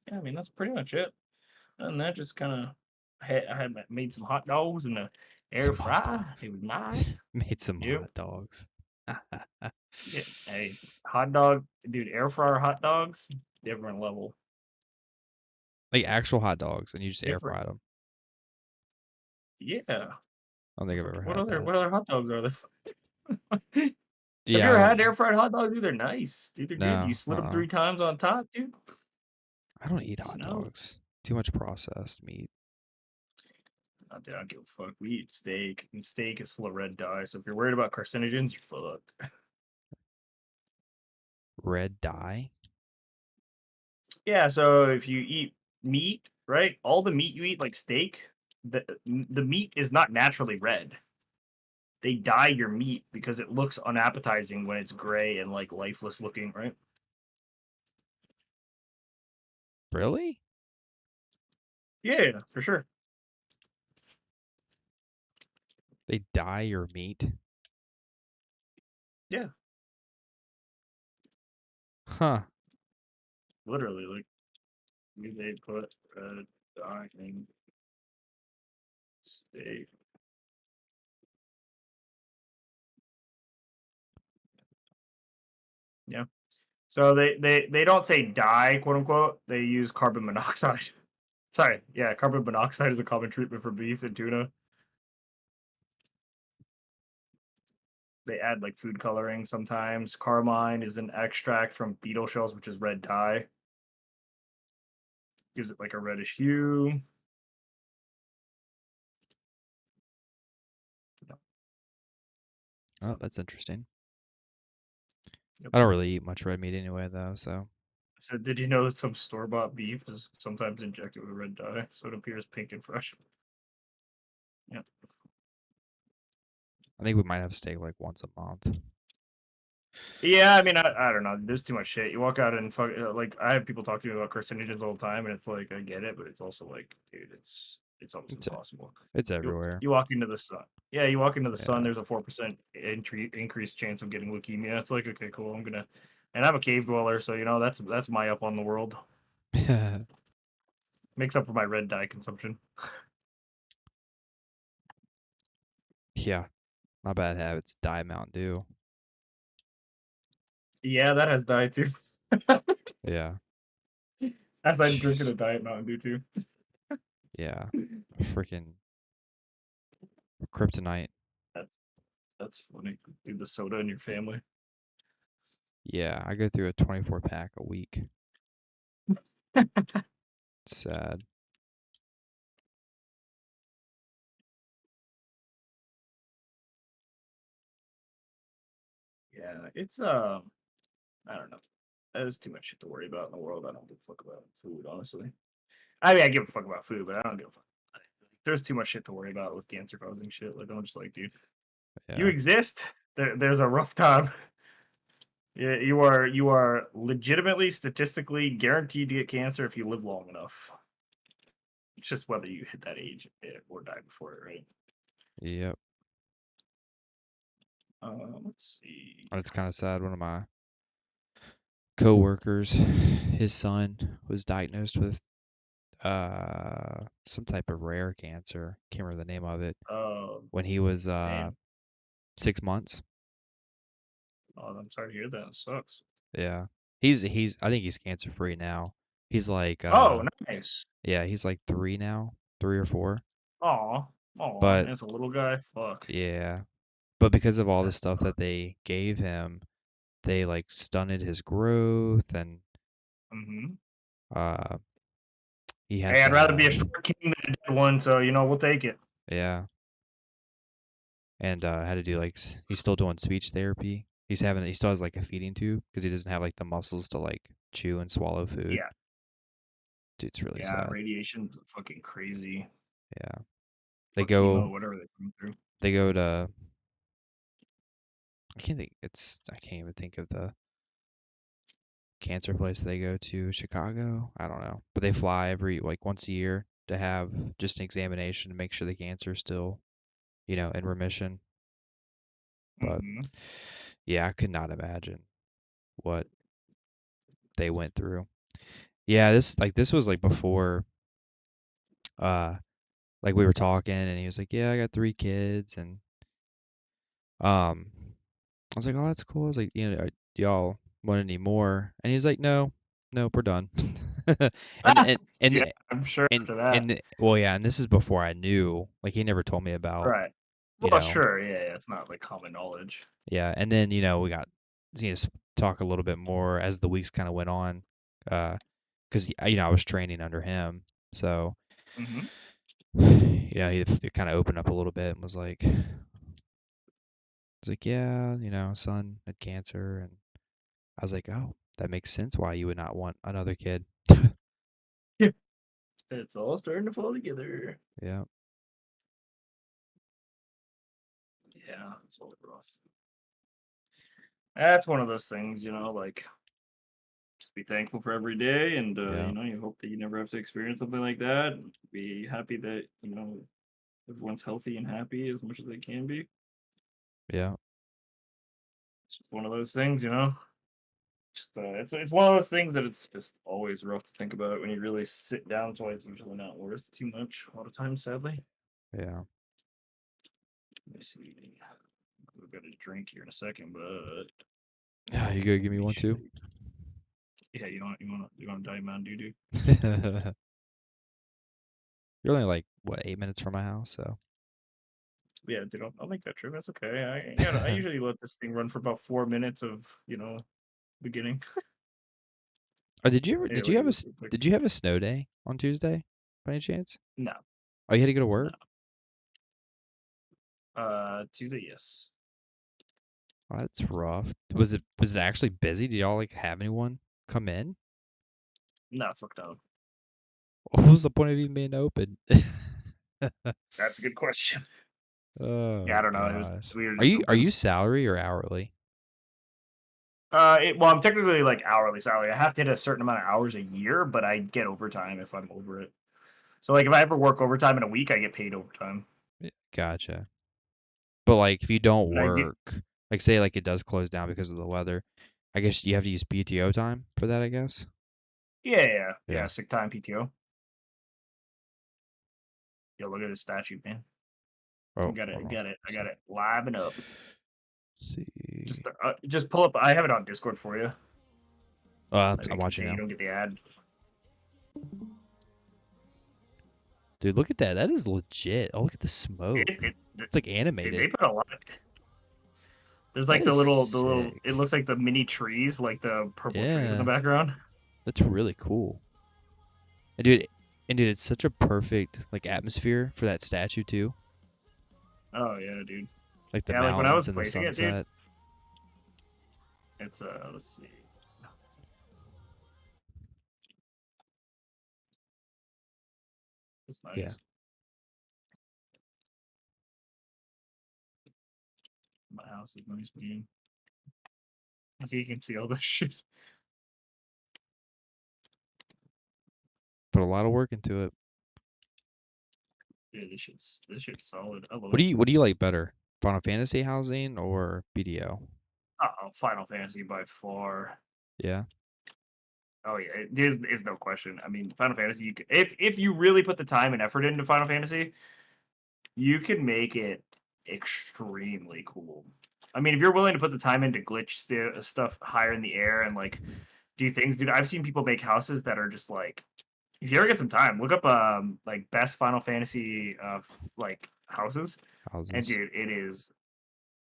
yeah, I mean that's pretty much it. And that just kind of I had made some hot dogs in the air some hot fry. dogs. It was nice. Made some Yep. hot dogs. Yeah. Hey, hot dog, dude. Air fryer hot dogs, different level. Like actual hot dogs, and you just air Different. fried them. Yeah. I don't think I've ever What had other that. what other hot dogs are there? Have you Yeah, I ever don't had know. air fried hot dogs? Dude, they're nice. Dude, they're good. You No, slit them 3 times on top, dude. I don't eat hot Snow. dogs. Too much processed meat. Dude, I don't give a fuck. We eat steak, and steak is full of red dye. So if you're worried about carcinogens, you're fucked. Red dye? Yeah, so if you eat meat, right? All the meat you eat, like steak, the meat is not naturally red. They dye your meat because it looks unappetizing when it's gray and like lifeless looking, right? Really? Yeah, for sure. They dye your meat? Yeah, Huh. literally, like they put red dye in steak. Yeah. So they don't say dye, quote unquote. They use carbon monoxide. Sorry, yeah, carbon monoxide is a common treatment for beef and tuna. They add like food coloring sometimes. Carmine is an extract from beetle shells, which is red dye. Gives it like a reddish hue. Oh, So, that's interesting. yep. I don't really eat much red meat anyway, though, so So did you know that some store bought beef is sometimes injected with red dye, so it appears pink and fresh? Yeah. I think we might have steak like once a month. Yeah, I mean, I don't know. There's too much shit. You walk out and fuck, like I have people talk to me about carcinogens all the time, and it's like I get it, but it's also like, dude, it's almost It's e- impossible. it's You everywhere. you walk into the sun. Yeah, you walk into the sun. Yeah. There's a 4% increased chance of getting leukemia. It's like okay, cool. And I'm a cave dweller, so you know that's my up on the world. Makes up for my red dye consumption. Yeah. My bad habits. Dye Mountain Dew. Yeah, that has dye too. Yeah. As I'm drinking a diet Mountain Dew too. Yeah. Freaking kryptonite. That's that's funny. Dude, the soda in your family. Yeah, I go through a 24 pack a week. It's sad. Yeah, it's I don't know. There's too much shit to worry about in the world. I don't give a fuck about food, honestly. I mean, I give a fuck about food, but I don't give a fuck. There's too much shit to worry about with cancer causing shit. Like, I'm just like, dude, you Yeah. exist. There's a rough time. Yeah, you are legitimately statistically guaranteed to get cancer if you live long enough. It's just whether you hit that age or die before it, right? Yep. Let's see. And it's kind of sad. One of my coworkers, his son was diagnosed with some type of rare cancer. Can't remember the name of it. Oh, When he was damn. 6 months. Oh, I'm sorry to hear that. It sucks. Yeah. He's I think he's cancer free now. He's like Oh, nice. yeah, he's like 3 now, 3 or 4. Aw, aw, But and it's a little guy. Fuck. yeah, but because of all the That stuff sucks. that they gave him, they like stunted his growth and Hmm. uh he has Hey, to I'd rather be a have short king than a dead one, so we'll take it. yeah, and had to do like he's still doing speech therapy. He still has like a feeding tube because he doesn't have like the muscles to like chew and swallow food. Yeah, Dude, it's really yeah. sad. Radiation's fucking crazy, Yeah. They or chemo, go whatever they come through. they go to I can't even think of the cancer place they go to, Chicago. I don't know, but they fly every like once a year to have just an examination to make sure the cancer is still, in remission. But Hmm. yeah, I could not imagine what they went through. Yeah, this was like before uh like we were talking and he was like, "Yeah, I got 3 kids." And I was like, "Oh, that's cool." I was like, "Do y'all want any more?" And he's like, "No. Nope, we're done." And and Yeah, and I'm sure and after that. well, yeah, and this is before I knew. Like he never told me about, Right. you Well, know. sure. Yeah, yeah, it's not like common knowledge. Yeah, and then, we got talk a little bit more as the weeks kind of went on, because I was training under him, so Hmm. he kind of opened up a little bit and was like, yeah, son had cancer, and I was like, oh, that makes sense why you would not want another kid. Yeah. It's all starting to fall together. Yeah, Yeah, it's all rough. That's one of those things, like just be thankful for every day, and yeah, you hope that you never have to experience something like that. Be happy that everyone's healthy and happy as much as they can be. yeah, It's just one of those things. Just it's one of those things that it's just always rough to think about when you really sit down. That's why it's usually not worth too much a lot of times, sadly. yeah. Let me see. We've got a drink here in a second, but Yeah, you gonna give let me me one show too? you. Yeah, you want to Diet Mountain Dew, dude? You're only like what 8 minutes from my house, so. Yeah, dude, I'll make that trip. That's okay. I usually let this thing run for about 4 minutes of beginning. Oh, did you ever Yeah, like real quick. did you have a snow day on Tuesday by any chance? No, Oh, you had to go to no. work? Tuesday, yes. Oh, that's rough. Was it actually busy? Did y'all like have anyone come in? No, fuck no. What was the point of even being open? That's a good question. Yeah, Oh I don't know. It was gosh. we were Are just you are open. you salary or hourly? Well, I'm technically like hourly salary. I have to hit a certain amount of hours a year, but I get overtime if I'm over it. So like if I ever work overtime in a week, I get paid overtime. Gotcha. But like if you don't And I do. work, like say like it does close down because of the weather, I guess you have to use PTO time for that, I guess. Yeah, yeah, yeah. Yeah. Sick time PTO. Yo, look at this statue, man. I Oh, got it. I hold on. got it. I got it. Liven up. Let's see. Just pull up. I have it on Discord for you. Maybe I'm you can watching see. You now. don't get the ad. Dude, look at that. That is legit. Oh, look at the smoke. It's like Dude, they animated. put a lot. There's That like is the little. It sick. looks like the mini trees, like the purple trees in the Yeah, background. that's really cool. And dude, it's such a perfect like atmosphere for that statue too. Oh yeah, dude. Like the Yeah, like when I mountains was and the placing it, dude. sunset. It's let's see. It's Yeah. nice. My house is nice, man. Okay, you can see all this shit. Put a lot of work into it. Yeah, this shit's solid. I love What it. do you like better? Final Fantasy housing or BDO? Oh, Final Fantasy by far. Yeah. Oh yeah, it is no question. I mean, Final Fantasy. If you really put the time and effort into Final Fantasy, you can make it extremely cool. I mean, if you're willing to put the time into stuff higher in the air and like do things, dude. I've seen people make houses that are just like, if you ever get some time, look up like best Final Fantasy like houses, and Houses. dude, it is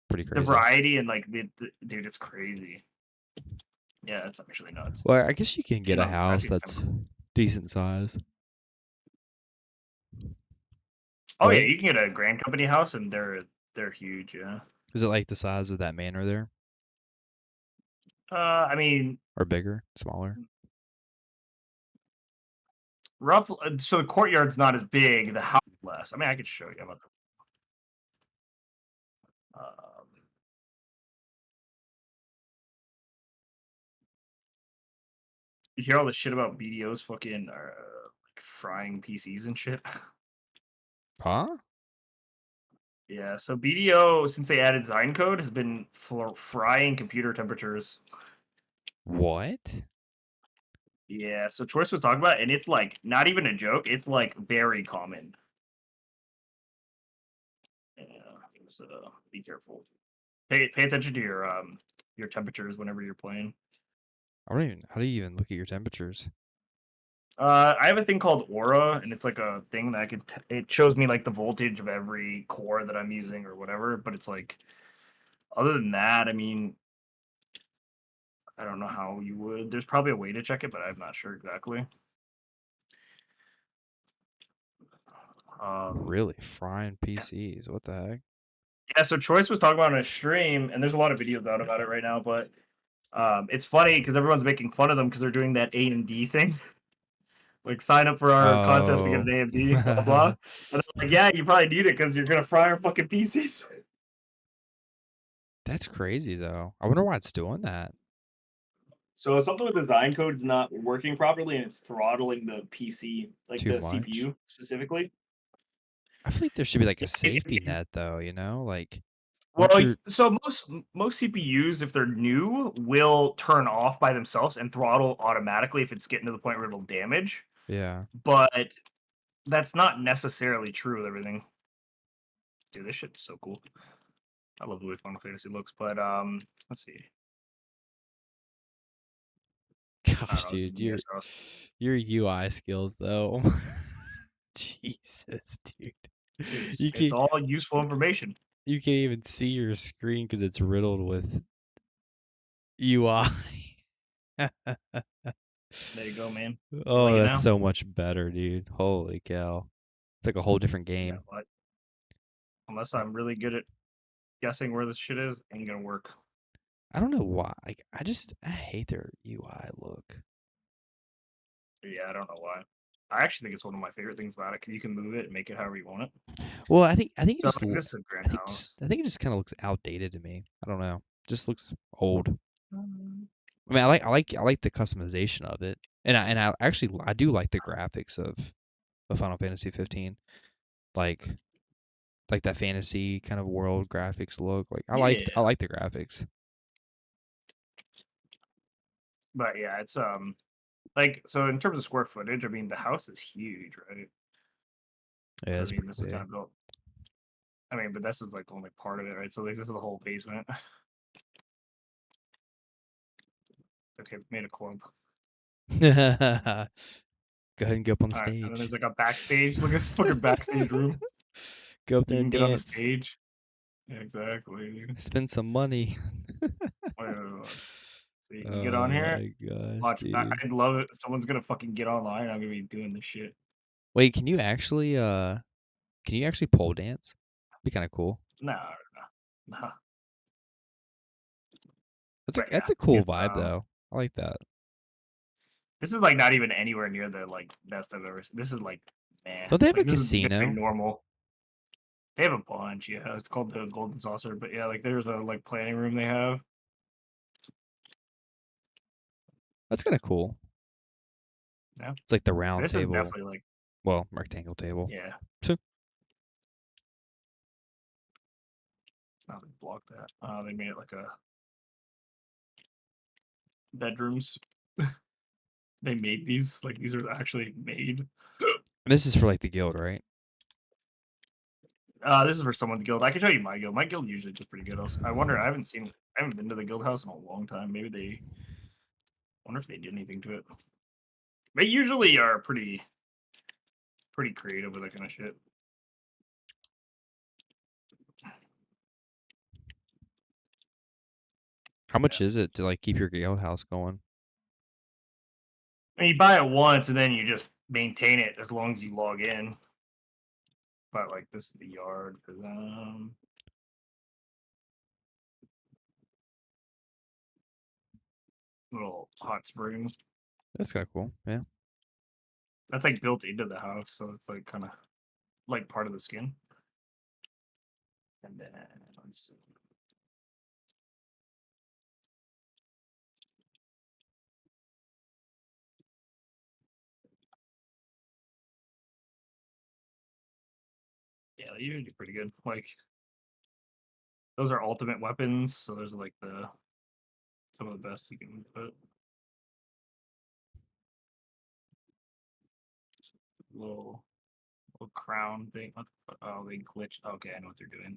Pretty the crazy. variety and like dude, it's crazy. Yeah, it's actually nuts. Well, I guess you can get Getting a on house Scratchy is kind of that's cool. decent size, Oh yeah, right? you can get a Grand Company house, and they're huge. Yeah. Is it like the size of that manor there? I mean, Or bigger? Smaller? rough. So the courtyard's not as big. The house is less. I mean, I could show you. Um, you hear all the shit about BDOs fucking like frying PCs and shit. Huh? Yeah, so BDO, since they added design code, has been frying computer temperatures. What? Yeah, so Choice was talking about, and it's like not even a joke. It's like very common. Yeah, so be careful. Pay attention to your temperatures whenever you're playing. I don't even. How do you even look at your temperatures? I have a thing called Aura, and it's like a thing that it shows me like the voltage of every core that I'm using or whatever. But it's like, other than that, I mean, I don't know how you would. There's probably a way to check it, but I'm not sure exactly. Um, Really frying PCs? What the heck? yeah, so Choice was talking about on a stream, and there's a lot of videos out about it right now. But it's funny because everyone's making fun of them because they're doing that A and D thing, like sign up for our contest to get an Oh. AMD, blah blah. And they're like, yeah, you probably need it because you're gonna fry our fucking PCs. That's crazy though. I wonder why it's doing that. So something with design code is not working properly, and it's throttling the PC, like Too the much. CPU specifically. I feel like there should be like a Yeah, safety net though, like once well, you're so most CPUs, if they're new, will turn off by themselves and throttle automatically if it's getting to the point where it'll damage. yeah. But that's not necessarily true with everything. Dude, this shit's so cool. I love the way Final Fantasy looks. But let's see. I don't Gosh, know. This is dude, BS. your UI skills though. Jesus, dude. Dude, You it's can't all useful information. you can't even see your screen because it's riddled with UI. There you go, man. You like Oh, it that's now? so much better, dude. Holy cow. It's like a whole different Yeah. game. But unless I'm really good at guessing where this shit is, ain't gonna work. I don't know why. Like, I hate their UI look. Yeah, I don't know why. I actually think it's one of my favorite things about it because you can move it and make it however you want it. Well, I think it So just like, this is a grand house. I think it just kind of looks outdated to me. I don't know. Just looks old. Um, I mean, I like the customization of it, and I actually I do like the graphics of Final Fantasy 15. Like like that fantasy kind of world graphics look. Like I yeah, like the graphics. but yeah, it's like so in terms of square footage. I mean, the house is huge, right? Yeah, I it's mean, pretty this is kind big. of built. I mean, but this is like only part of it, right? So like, this is the whole basement. Okay, made a clump. Go ahead and go up on the All right, and then stage. there's like a backstage. Look at this fucking backstage room. Go up there You and can get on the dance. stage. Yeah, exactly. Dude. Spend some money. Wait. So you can get on Oh here. my gosh, Watch. dude. I'd love it. Someone's gonna fucking get online. I'm gonna be doing this shit. Wait, can you actually pole dance? Be kind of cool. No, no. But yeah, That's a cool it's vibe though. I like that. this is like not even anywhere near the like best I've ever seen. This is like Meh. Don't they have a Like this is just like casino? normal. They have a bunch, yeah. It's called the Golden Saucer, but yeah, like there's a like planning room they have. That's kind of cool. Yeah, It's like the round this is table. definitely like Well, rectangle table. yeah. So, Oh, they blocked that. They made it like a bedrooms. They made these like these are actually made. this is for like the guild, right? This is for someone's guild. I can show you my guild. My guild usually does pretty good. I wonder. I haven't been to the guild house in a long time. Maybe they. Wonder if they did anything to it. They usually are pretty creative with that kind of shit. How Yeah. much is it to like keep your guild house going? And you buy it once and then you just maintain it as long as you log in. But like this is the yard for them. Little hot springs. That's kind of cool. Yeah. That's like built into the house, so it's like kind of like part of the skin. And then let's see. Yeah, they usually do pretty good. Like those are ultimate weapons, so there's like the some of the best you can put. Little little crown thing. What the oh, they glitched. Okay, I know what they're doing.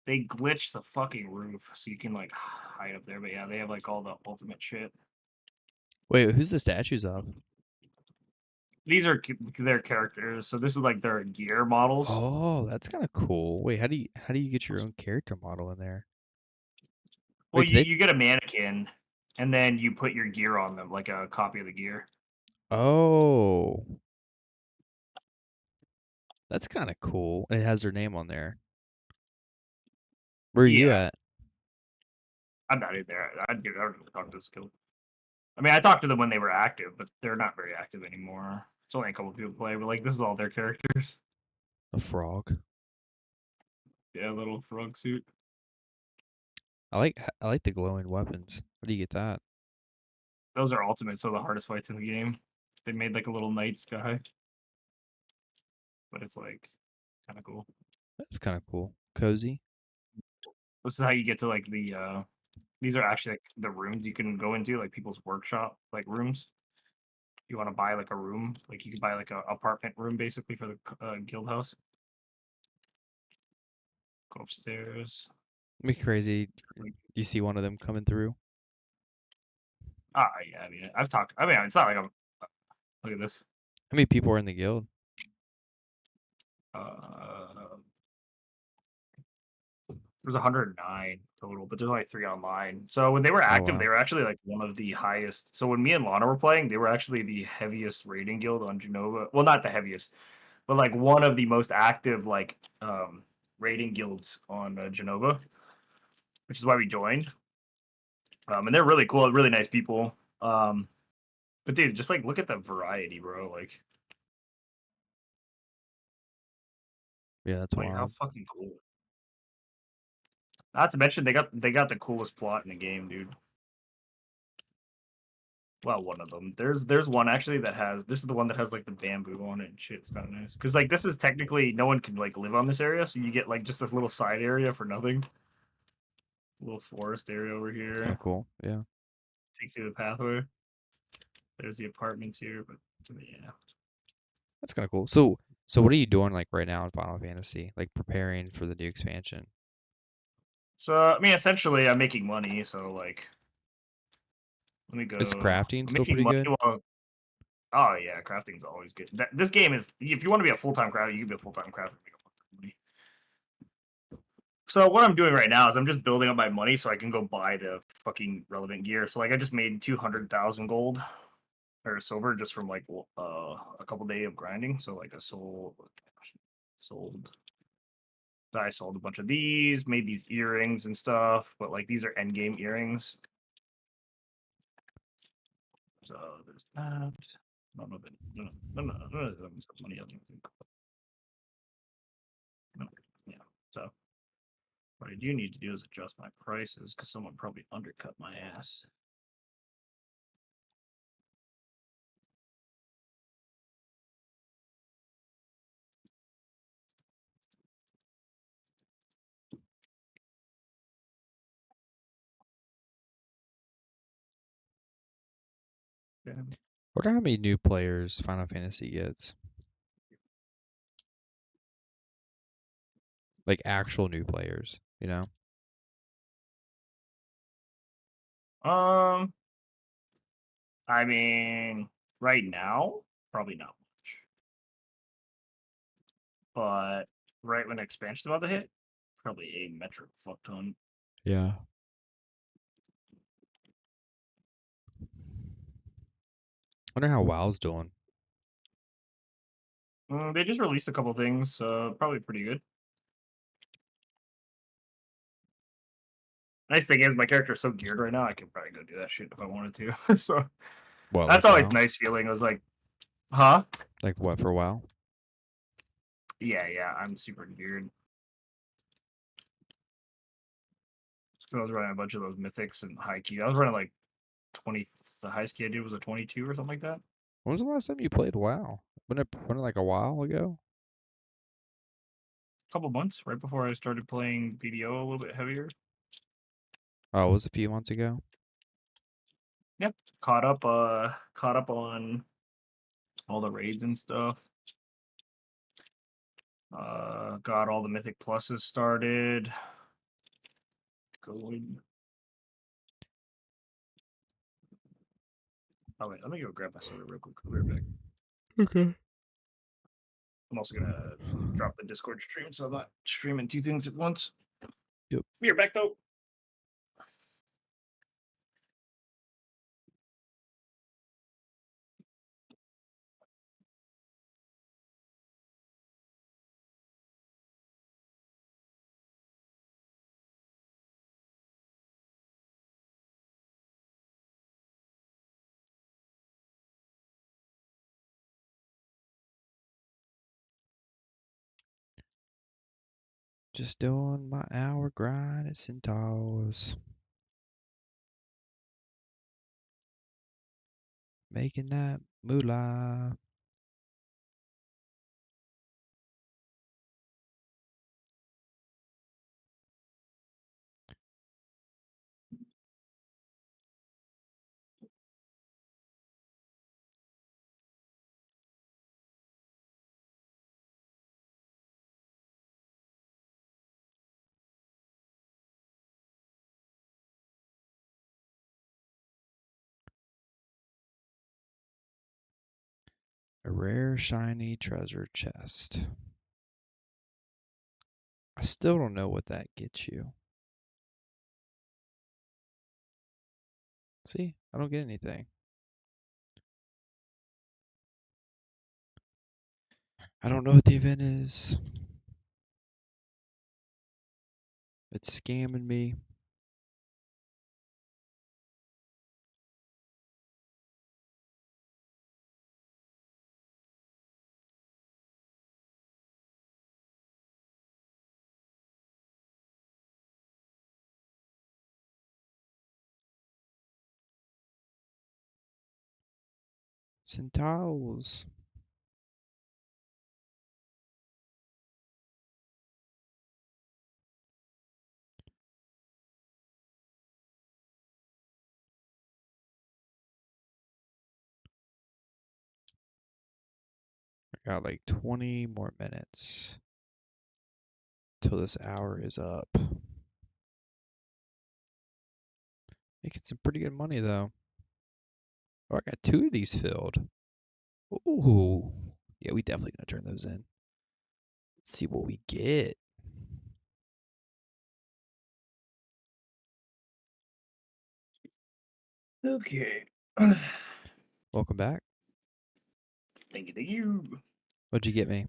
They glitched the fucking roof so you can like hide up there. But yeah, they have like all the ultimate shit. Wait, who's the statues of? These are their characters, so this is like their gear models. Oh, that's kind of cool. Wait, how do you get your own character model in there? Well, Wait, do they? you get a mannequin, and then you put your gear on them, like a copy of the gear. Oh, that's kind of cool. It has their name on there. Where are you Yeah, at? I'm not in there. I would talk to this guild. I mean, I talked to them when they were active, but they're not very active anymore. It's only a couple people play, but like this is all their characters. A frog. Yeah, little frog suit. I like the glowing weapons. Where do you get that? Those are ultimate, so the hardest fights in the game. They made like a little night sky, but it's like kind of cool. That's kind of cool. Cozy. This is how you get to like the these are actually like the rooms you can go into, like people's workshop like rooms. You want to buy like a room, like you could buy like a apartment room basically for the guild house. Go upstairs. It'd be crazy. Like, You see one of them coming through. yeah, I mean, I've talked. I mean, it's not like I'm. Look at this. How many people are in the guild? Uh, there's 109 total, but there's only 3 online. So when they were Oh active, they wow, were actually like one of the highest. So when me and Lana were playing, they were actually the heaviest rating guild on Genova. Well, not the heaviest, but like one of the most active like rating guilds on Genova, which is why we joined. And they're really cool, really nice people. But dude, just like look at the variety, bro. yeah, that's Like how wild. fucking cool. Not to mention they got the coolest plot in the game, dude. Well, one of them. There's one actually that has this is the one that has like the bamboo on it and shit. It's kind of nice because like this is technically no one can like live on this area, so you get like just this little side area for nothing. Little forest area over It's kind here of cool. Yeah, takes you to the pathway. There's the apartments here, but yeah. that's kind of cool. So what are you doing like right now in Final Fantasy? Like preparing for the new expansion? So I mean, essentially, I'm making money. So like, let me Is go. crafting I'm still making pretty money good? while. Oh yeah, crafting's always good. This game is. If you want to be a full time crafter, you can be a full time crafter. Make a fuck ton of money. So what I'm doing right now is I'm just building up my money so I can go buy the fucking relevant gear. So like I just made 200,000 gold or silver just from like a couple days of grinding. So like sold I sold a bunch of these, made these earrings and stuff, but like these are end game earrings. So there's that. None of it. None of them have money. I don't think. No. Yeah. So what I do need to do is adjust my prices because someone probably undercut my ass. Yeah. Wonder how many new players Final Fantasy gets. Like actual new players, you know? Um, I mean, right now, probably not much. But right when expansion's about to hit, probably a metric fuck ton. Yeah. Wonder how WoW's doing. They just released a couple things, probably pretty good. Nice thing is my character is so geared right now, I could probably go do that shit if I wanted to. So What, that's like always WoW? nice feeling. I was like, huh? Like what for WoW? Yeah, yeah, I'm super geared. So I was running a bunch of those mythics and high key. I was running like 20. The highest key I did was a 22 or something like that. When was the last time you played WoW? Wasn't it like a while ago? A couple months right before I started playing BDO a little bit heavier. Oh, it was a few months ago. Yep, caught up on all the raids and stuff. Got all the mythic pluses started. Going. Oh wait, let me go grab my soda real quick. I'll be right back. Okay. I'm also gonna drop the Discord stream so I'm not streaming two things at once. Yep. Be right back though. Just doing my hour grind at Centaurs. Making that moolah. A rare shiny treasure chest. I still don't know what that gets you. See, I don't get anything. I don't know what the event is. It's scamming me. Centaurs. I got like 20 more minutes till this hour is up. Making some pretty good money though. Oh, I got two of these filled. Ooh. Yeah, we definitely gonna turn those in. Let's see what we get. Okay. Welcome back. Thank you, thank you. What'd you get me?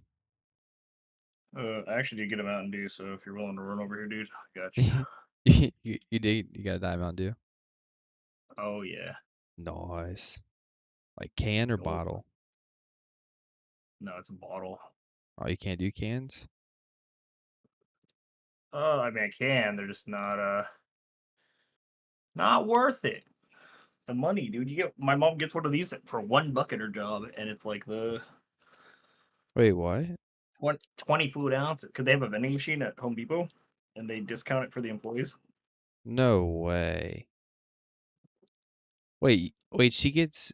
I actually did get a Mountain Dew, so if you're willing to run over here, dude, I got you. You did. You got a Diamond Dew. Oh yeah. Nice. Like can or Oh, bottle? No, it's a bottle. Oh, you can't do cans? I mean, I can. They're just not worth it. The money, dude. You get my mom gets one of these for $1 at her job, and it's like the Wait, what? 20 fluid ounce because they have a vending machine at Home Depot, and they discount it for the employees. No way. Wait, she gets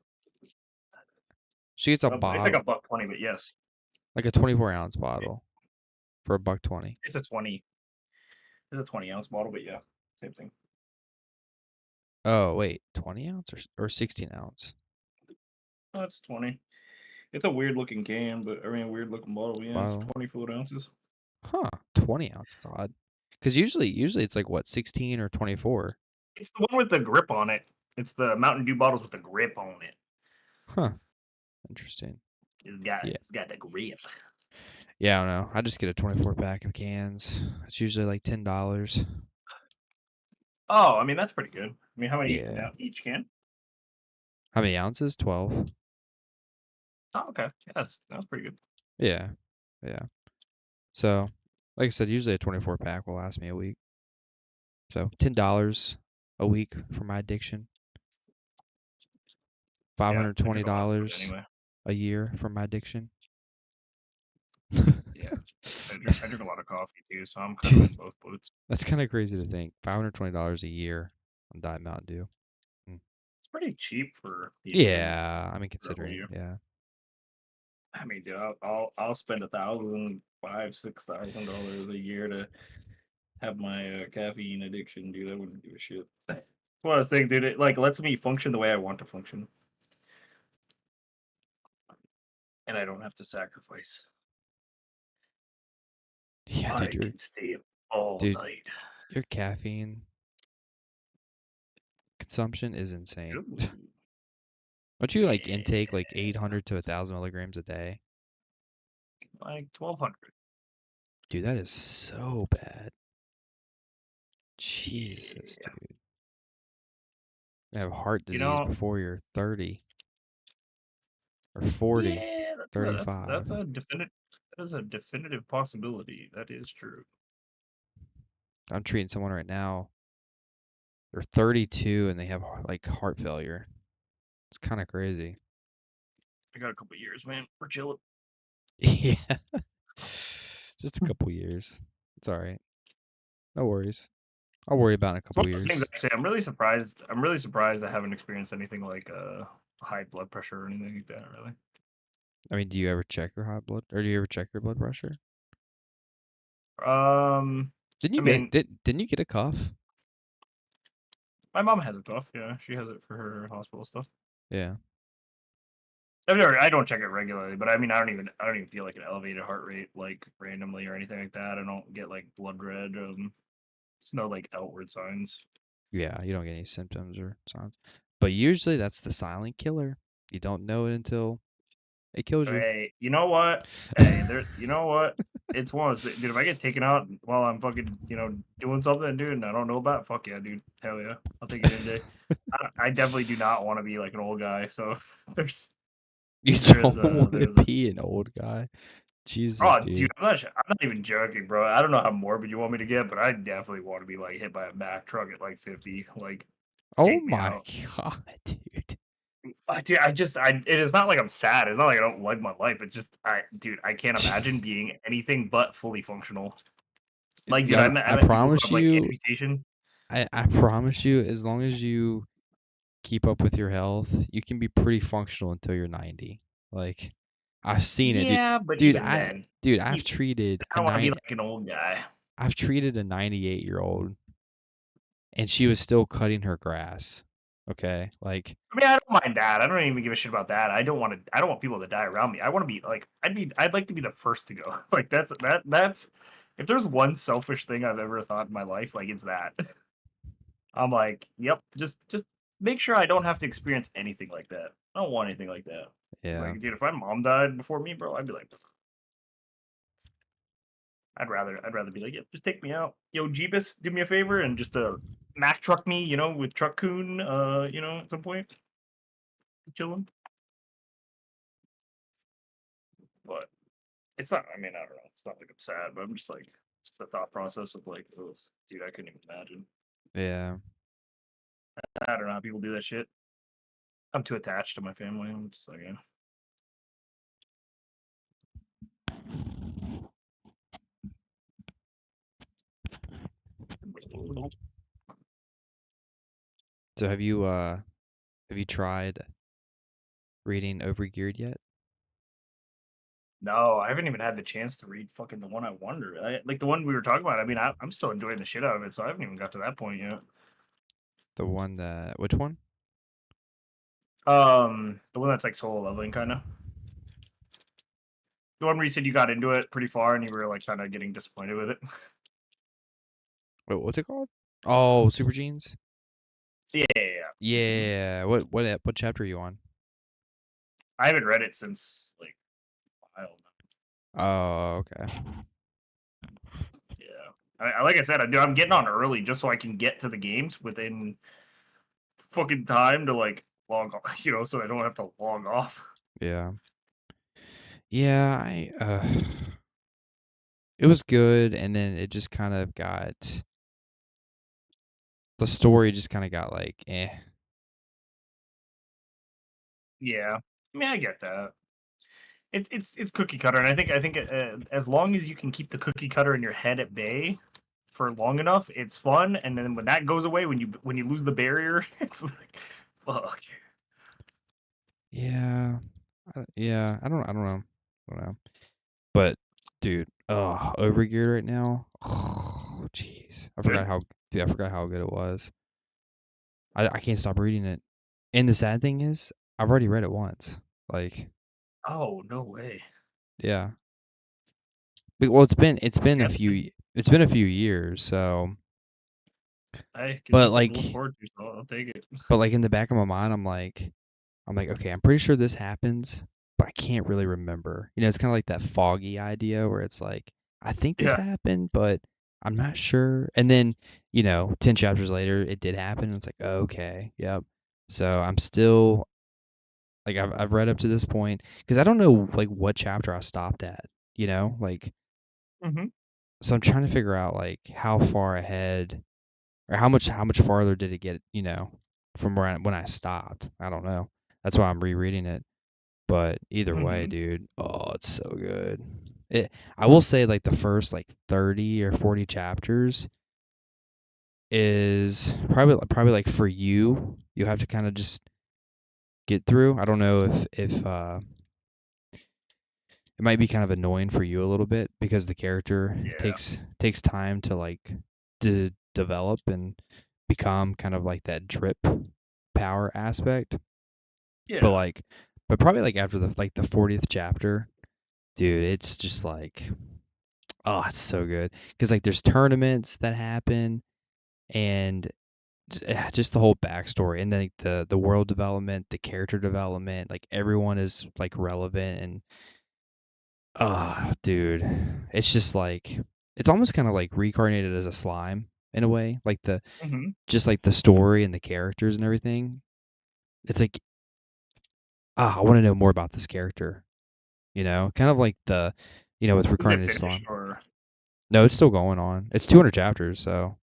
a It's like bottle, a $1.20, but yes, like a 24-ounce it, bottle for a buck 20. it's a 20. It's a 20-ounce bottle, but yeah, same thing. Oh, wait, 20 ounce or 16 ounce Oh, it's 20. It's a weird looking can, but I mean, weird looking bottle. Yeah, it's bottle? 20 fluid ounces. Huh, 20 ounce. That's odd. Because usually it's like what, 16 or 24? It's the one with the grip on it. It's the Mountain Dew bottles with the grip on it. Huh, interesting. It's got Yeah. it's got the grip. Yeah, I don't know. I just get a 24 pack of cans. It's usually like $10. Oh, I mean that's pretty good. I mean, how many Yeah. now each can? How many ounces? 12. Oh, okay. Yeah, that's pretty good. Yeah. Yeah. So, like I said, usually a 24 pack will last me a week. So, $10 a week for my addiction. Yeah, I drink a lot of fluid $520 anyway. a year for my addiction. Yeah, I drink a lot of coffee too, so I'm kind of Dude, in both boats. that's kind of crazy to think. $520 a year on Diet Mountain Dew. Mm. It's pretty cheap for the additive Yeah, I mean for a whole considering, year. yeah. I mean, dude, I'll spend 1,000, $6,000 a year to have my caffeine addiction, dude. I wouldn't give a shit. That's what I was saying, dude. It like lets me function the way I want to function, and I don't have to sacrifice. Yeah, dude, I can stay up all dude, night. your caffeine consumption is insane. Ooh, Don't you like yeah, intake like 800 to 1,000 milligrams a day? like 1,200. Dude, that is so bad. Jesus, Yeah, dude. You have heart you disease know, before you're 30 or 40, yeah, 35. that is a definitive possibility. That is true. I'm treating someone right now. They're 32 and they have like heart failure. It's kind of crazy. I got a couple years, man. We're chilling. Yeah. Just a couple years. It's all right. No worries. I'll worry about it in a It's one couple of those things. years. Actually, I'm really surprised. I'm really surprised I haven't experienced anything like high blood pressure or anything like that. Really. I mean, do you ever check your hot blood or do you ever check your blood pressure? Um, Didn't I you get it? mean, Didn't you get a cuff? my mom has it tough. Yeah, she has it for her hospital stuff. Yeah. I don't check it regularly, but I mean, I don't even feel like an elevated heart rate like randomly or anything like that. I don't get like blood red. It's no like outward signs. Yeah, you don't get any symptoms or signs. But usually that's the silent killer. You don't know it until it kills you. Hey, you know what? Hey, you know what? It's one of those, dude. If I get taken out while I'm fucking, doing something, dude, and I don't know about, it, fuck yeah, dude. Hell yeah, I'll take it any day. I definitely do not want to be like an old guy. So there's, You there's, don't want to there's a. be an old guy. Jesus, Oh, dude, dude. I'm not even joking, bro. I don't know how morbid you want me to get, but I definitely want to be like hit by a Mack truck at like 50. Like, Oh take me my out. God, dude. Dude, it is not like I'm sad. It's not like I don't like my life. It's just, dude, I can't imagine being anything but fully functional. Like, dude, I I met people who promise have like you, amputation. I promise you, as long as you keep up with your health, you can be pretty functional until you're 90. Like, I've seen it, dude. Yeah, but Dude, even I, then, dude, you, I don't want to be like an old guy. I've treated a 98-year-old and she was still cutting her grass. Okay? Like, I mean, I don't mind that. I don't even give a shit about that. I don't want people to die around me. I want to be like, I'd like to be the first to go. Like that's. If there's one selfish thing I've ever thought in my life, like it's that. I'm like, yep, just make sure I don't have to experience anything like that. I don't want anything like that. It's yeah. like, dude, if my mom died before me, bro, I'd be like, I'd rather be like, yeah, just take me out. Yo, Jeebus, do me a favor and just Mac truck me, with Truck Coon, at some point. Chilling. but it's not. I mean, I don't know. It's not like I'm sad, but I'm just like, just the thought process of like, oh, dude, I couldn't even imagine. Yeah. I don't know how people do that shit. I'm too attached to my family. I'm just like, yeah. So have you tried reading Overgeared yet? No, I haven't even had the chance to read fucking the one I wonder. Like the one we were talking about. I mean, I'm still enjoying the shit out of it, so I haven't even got to that point yet. The one that which one? The one that's like solo leveling, kind of. The one where you said you got into it pretty far and you were like kind of getting disappointed with it. Wait, what's it called? Oh, Super Genes? Yeah, yeah, yeah. Yeah. What chapter are you on? I haven't read it since like a while Oh, okay. now. Yeah. Like I said, I'm getting on early just so I can get to the games within fucking time to like log off, so I don't have to log off. Yeah. Yeah, I it was good and then it just kind of got the story just kind of got like eh. Yeah. I mean, I get that. It's cookie cutter, and I think as long as you can keep the cookie cutter in your head at bay for long enough, it's fun. And then when that goes away, when you lose the barrier, it's like, fuck. Yeah. Yeah, I don't know. I don't know. But dude, oh, Overgeared right now. Oh, jeez. Good. I forgot how good it was. I can't stop reading it. And the sad thing is, I've already read it once. Like, Oh no way. yeah. Well, That's good. it's been a few years, so Hey, gives you but something to like look forward to, so I'll take it. but like in the back of my mind I'm like, okay, I'm pretty sure this happens, but I can't really remember. You know, it's kind of like that foggy idea where it's like, I think this Yeah. happened, but I'm not sure. And then, 10 chapters later, it did happen. And it's like, okay, yep. So I'm still like I've read up to this point because I don't know like what chapter I stopped at, like Hmm. so I'm trying to figure out like how far ahead or how much farther did it get, from when I stopped. I don't know. That's why I'm rereading it. But either way, Hmm. dude, oh, it's so good. I will say like the first like 30 or 40 chapters is probably like for you have to kind of just get through. I don't know if it might be kind of annoying for you a little bit because the character Yeah. takes time to like to develop and become kind of like that drip power aspect. But Yeah. like but probably like after the 40th chapter, dude, it's just like oh, it's so good because like there's tournaments that happen and just the whole backstory and then like, the world development, the character development, like everyone is like relevant and oh, dude, it's just like it's almost kind of like reincarnated as a slime in a way, like the Hmm. just like the story and the characters and everything. It's like I want to know more about this character, kind of like with Is it reincarnated finished slime. or? No, it's still going on. It's 200 chapters, so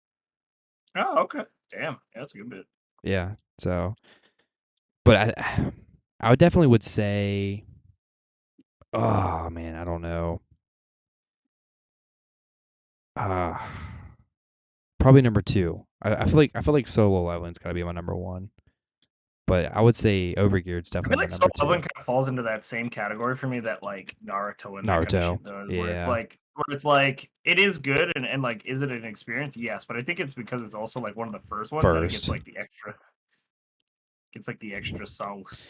Oh, okay. Damn. Yeah, that's a good bit. yeah. So, but I would definitely would say, oh man, I don't know. Uh, probably number two. I feel like solo leveling's got to be my number one, but I would say Overgeared's I feel definitely my like Solo number Leveling two. kind of falls into that same category for me that like Naruto and that kind of Naruto, shit does, yeah, where it's like it is good and like is it an experience? Yes, but I think it's because it's also like one of the first ones that it first. gets like the extra sauce.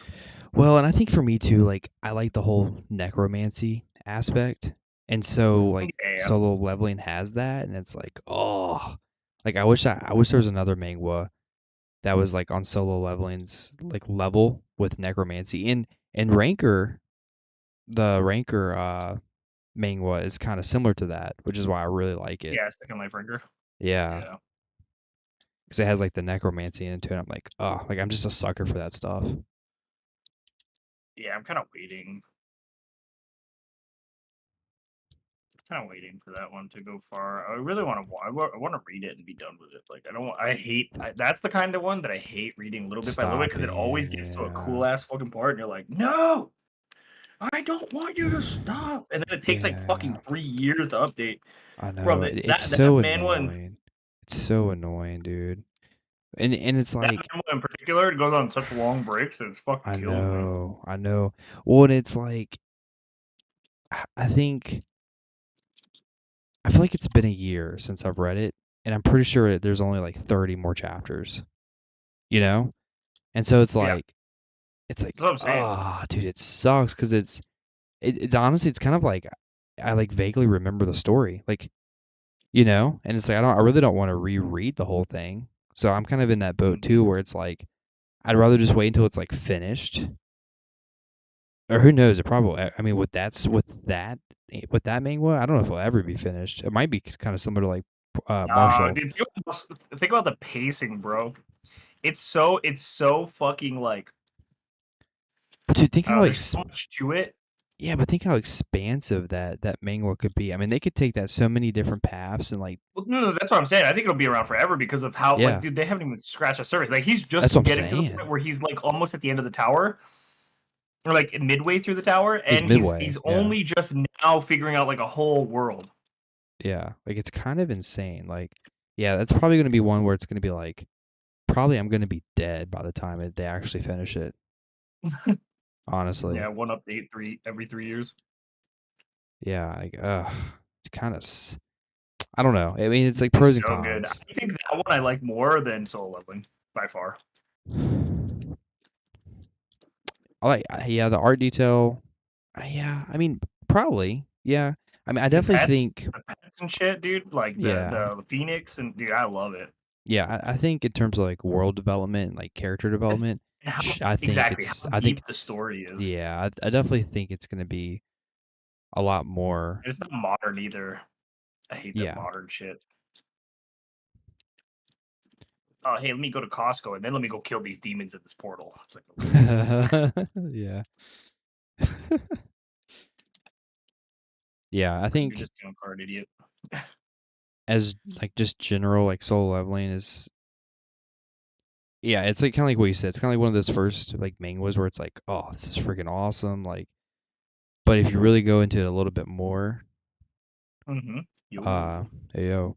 Well, and I think for me too, like I like the whole necromancy aspect, and so like Yeah. solo leveling has that, and it's like oh, like I wish there was another manga that was like on solo leveling's like level with necromancy and Ranker the Ranker manga is kind of similar to that, which is why I really like it. Yeah, Second Life Ranker. Yeah, Yeah. because it has like the necromancy into it. I'm like, oh, like I'm just a sucker for that stuff. Yeah, I'm kind of waiting. kind of waiting for that one to go far. I really want to. I want to read it and be done with it. Like I don't. I hate. That's the kind of one that I hate reading little bit by little bit because it always Stopping, gets to a yeah. cool ass fucking part, and you're like, no, I don't want you to stop. And then it takes like fucking Yeah, 3 years to update, I bro. know. It's That so manual and annoying. It's so annoying, dude. And it's that like manual in particular, it goes on such long breaks that it fucking I kills me. know, I know. Well, and it's like I think I feel like it's been a year since I've read it, and I'm pretty sure there's only like 30 more chapters, you know? And so Yeah, it's like, that's what I'm saying. ah, dude, it sucks because it's honestly it's kind of like I like vaguely remember the story, like and it's like I really don't want to reread the whole thing. So I'm kind of in that boat Mhm. too, where it's like I'd rather just wait until it's like finished, or who knows? It probably. I mean, with that manga, I don't know if it'll ever be finished. It might be kind of similar to like Marshall. Dude, think about the pacing, bro. It's so fucking like But dude, think I don't how know. There's so much to it. yeah, but think how expansive that manga could be. I mean, they could take that so many different paths and like Well, no, that's what I'm saying. I think it'll be around forever because of how, like, yeah, dude, they haven't even scratched the surface. Like, he's that's just what I'm getting to the point saying. where he's like almost at the end of the tower, or like midway through the tower, He's and he's midway. Yeah, only just now figuring out like a whole world. yeah. Like it's kind of insane. Like yeah, that's probably gonna be one where it's gonna be like probably I'm gonna be dead by the time they actually finish it. Honestly, Yeah, one update every 3 years. yeah. Like it's kind of. I don't know. I mean, it's like It's pros and so good. cons. I think that one I like more than Soul Leveling by far. I like, yeah, the art detail. Yeah, I mean, probably. Yeah, I mean, I The definitely pets, think. the pets and shit, dude. Like the Yeah, the Phoenix and dude, I love it. yeah, I think in terms of like world development, and, like character And, development, and how exactly how I think deep the it's, story is. yeah, I definitely think it's gonna be a lot more. And it's not modern either. I hate that Yeah, modern shit. Oh, hey, let me go to Costco and then let me go kill these demons in this portal. It's like, okay, yeah, yeah. I bring your think discount card, idiot. as like just general like solo leveling is yeah, it's like kind of like what you said. It's kind of like one of those first like mangas where it's like, oh, this is freaking awesome. Like, but if you really go into it a little bit more, Mm-hmm. uh, Yo.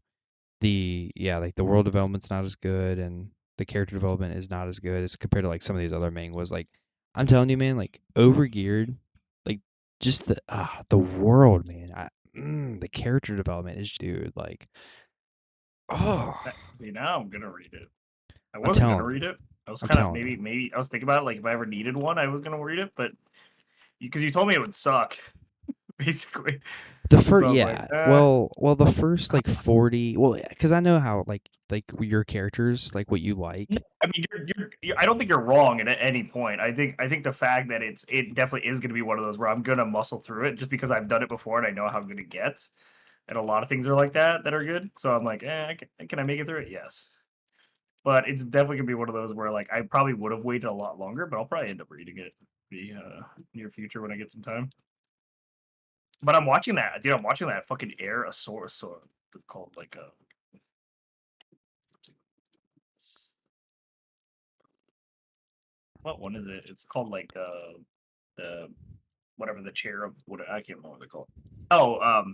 yo, like the world development's not as good, and the character development is not as good as compared to like some of these other mangas. Like, I'm telling you, man, like overgeared, like just the world, man. The character development is, dude, like, oh, See, now I'm gonna read it. I I'm wasn't gonna telling read you, it. I was I'm kind of telling you. maybe I was thinking about it, like if I ever needed one, I was gonna read it, but because you told me it would suck, basically, The and first, so I was like, yeah. Well, the first like 40. Well, because I know how like your characters, like what you no, like. I mean, I don't think you're wrong at any point. I think the fact that it definitely is gonna be one of those where I'm gonna muscle through it just because I've done it before and I know how good it gets. And a lot of things are like that are good. So I'm like, can I make it through it? Yes. But it's definitely gonna be one of those where like I probably would have waited a lot longer, but I'll probably end up reading it the near future when I get some time. But I'm watching that, dude. I'm watching that fucking air a source so it's called like a what one is it? It's called like the whatever the chair of what I can't remember what they call it. Oh,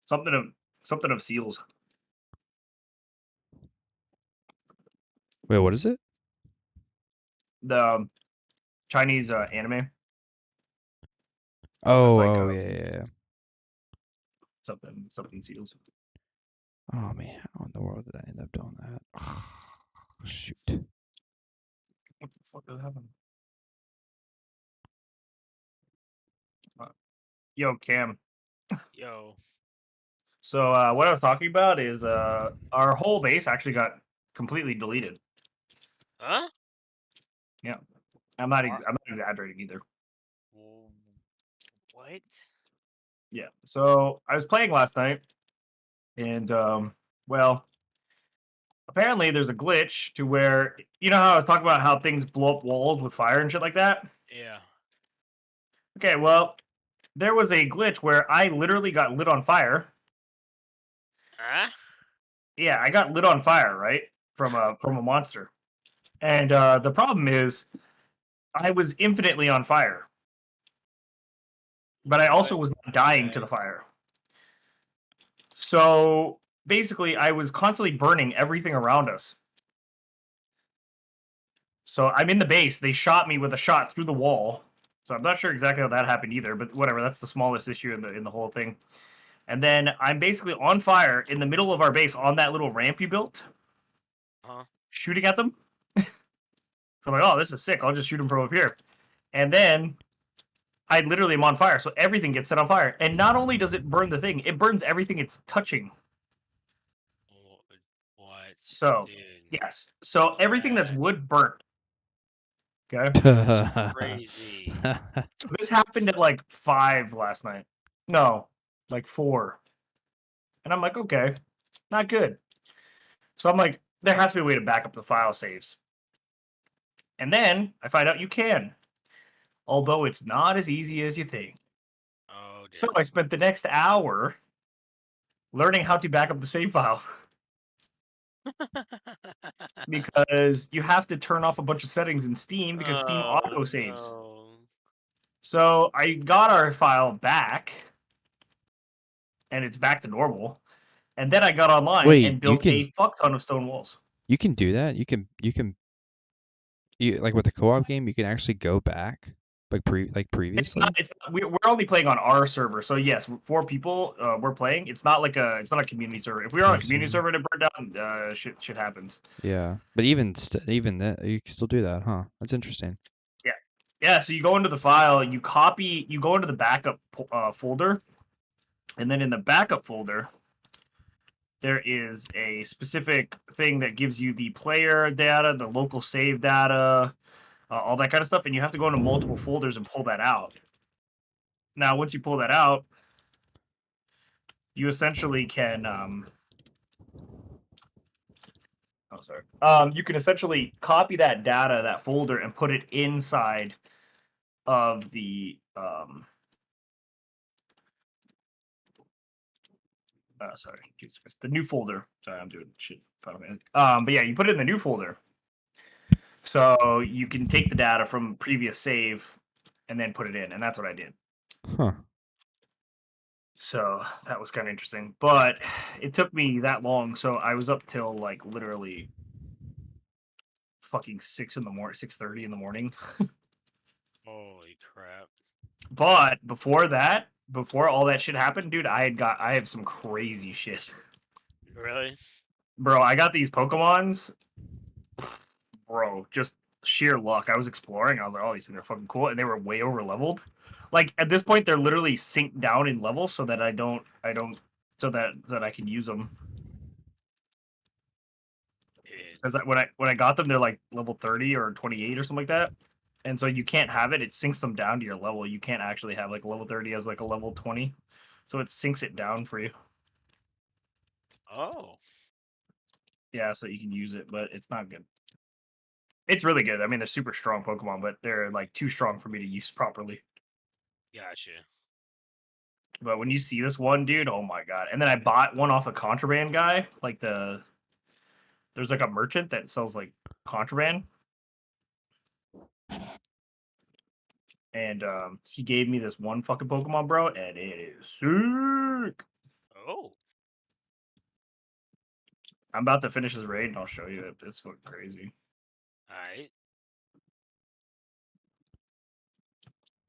something of something of seals. Wait, what is it? The Chinese anime. So it's Oh, like oh, yeah, yeah, yeah. something seals. Oh man, how in the world did I end up doing that? Shoot. What the fuck is happening? Yo, Cam. Yo. So what I was talking about is our whole base actually got completely deleted. Huh? Yeah, Wha- I'm not exaggerating either. w- What? Yeah. So I was playing last night, and well, apparently there's a glitch to where you know how I was talking about how things blow up walls with fire and shit like that. Yeah. Okay, well, there was a glitch where I literally got lit on fire. Huh? Yeah, I got lit on fire, right? From a monster. And the problem is I was infinitely on fire. But I also was not dying to the fire. So basically I was constantly burning everything around us. So I'm in the base. They shot me with a shot through the wall. So I'm not sure exactly how that happened either, but whatever. That's the smallest issue in the whole thing. And then I'm basically on fire in the middle of our base on that little ramp you built, shooting at them. So I'm like, oh, this is sick. I'll just shoot them from up here. And then I literally am on fire. So everything gets set on fire. And not only does it burn the thing, it burns everything it's touching. What? So, Dude, yes. So everything that's wood burnt. Okay. that's crazy. So this happened at like 5 last night. No, like 4. And I'm like, okay, not good. So I'm like, there has to be a way to back up the file saves. And then I find out you can, although it's not as easy as you think. Oh, So damn. I spent the next hour learning how to back up the save file because you have to turn off a bunch of settings in Steam because Steam auto saves. No. So I got our file back and it's back to normal. And then I got online Wait, and built a fuck ton of stone walls. you can do that? You like with the co-op game, you can actually go back like previously? We're only playing on our server, so yes, 4 people we're playing. It's not a community server. If we were on a community server and it burned down, shit happens. Yeah, but even that you can still do that, huh? That's interesting. Yeah. So you go into the file, you go into the backup folder, and then in the backup folder, there is a specific thing that gives you the player data, the local save data, all that kind of stuff, and you have to go into multiple folders and pull that out. Now, once you pull that out, you essentially can you can essentially copy that data, that folder, and put it inside of the Jesus Christ, the new folder. Sorry, I'm doing shit. But yeah, you put it in the new folder, so you can take the data from previous save and then put it in, and that's what I did. Huh. So that was kind of interesting, but it took me that long. So I was up till like literally fucking 6:30 in the morning. Holy crap. But before all that shit happened, dude, I have some crazy shit. Really? Bro, I got these Pokemons. Bro, just sheer luck. I was exploring. I was like, oh, these things are fucking cool. And they were way over leveled. Like at this point, they're literally synced down in level so that so that I can use them. Because when I got them, they're like level 30 or 28 or something like that. And so you can't have it. It syncs them down to your level. You can't actually have like a level 30 as like a level 20. So it syncs it down for you. Oh. Yeah, so you can use it, but it's not good. It's really good. I mean, they're super strong Pokemon, but they're like too strong for me to use properly. Gotcha. But when you see this one, dude, oh my god! And then I bought one off a contraband guy. There's like a merchant that sells like contraband, and he gave me this one fucking Pokemon, bro, and it is sick. Oh. I'm about to finish his raid, and I'll show you it. It's fucking crazy. Alright.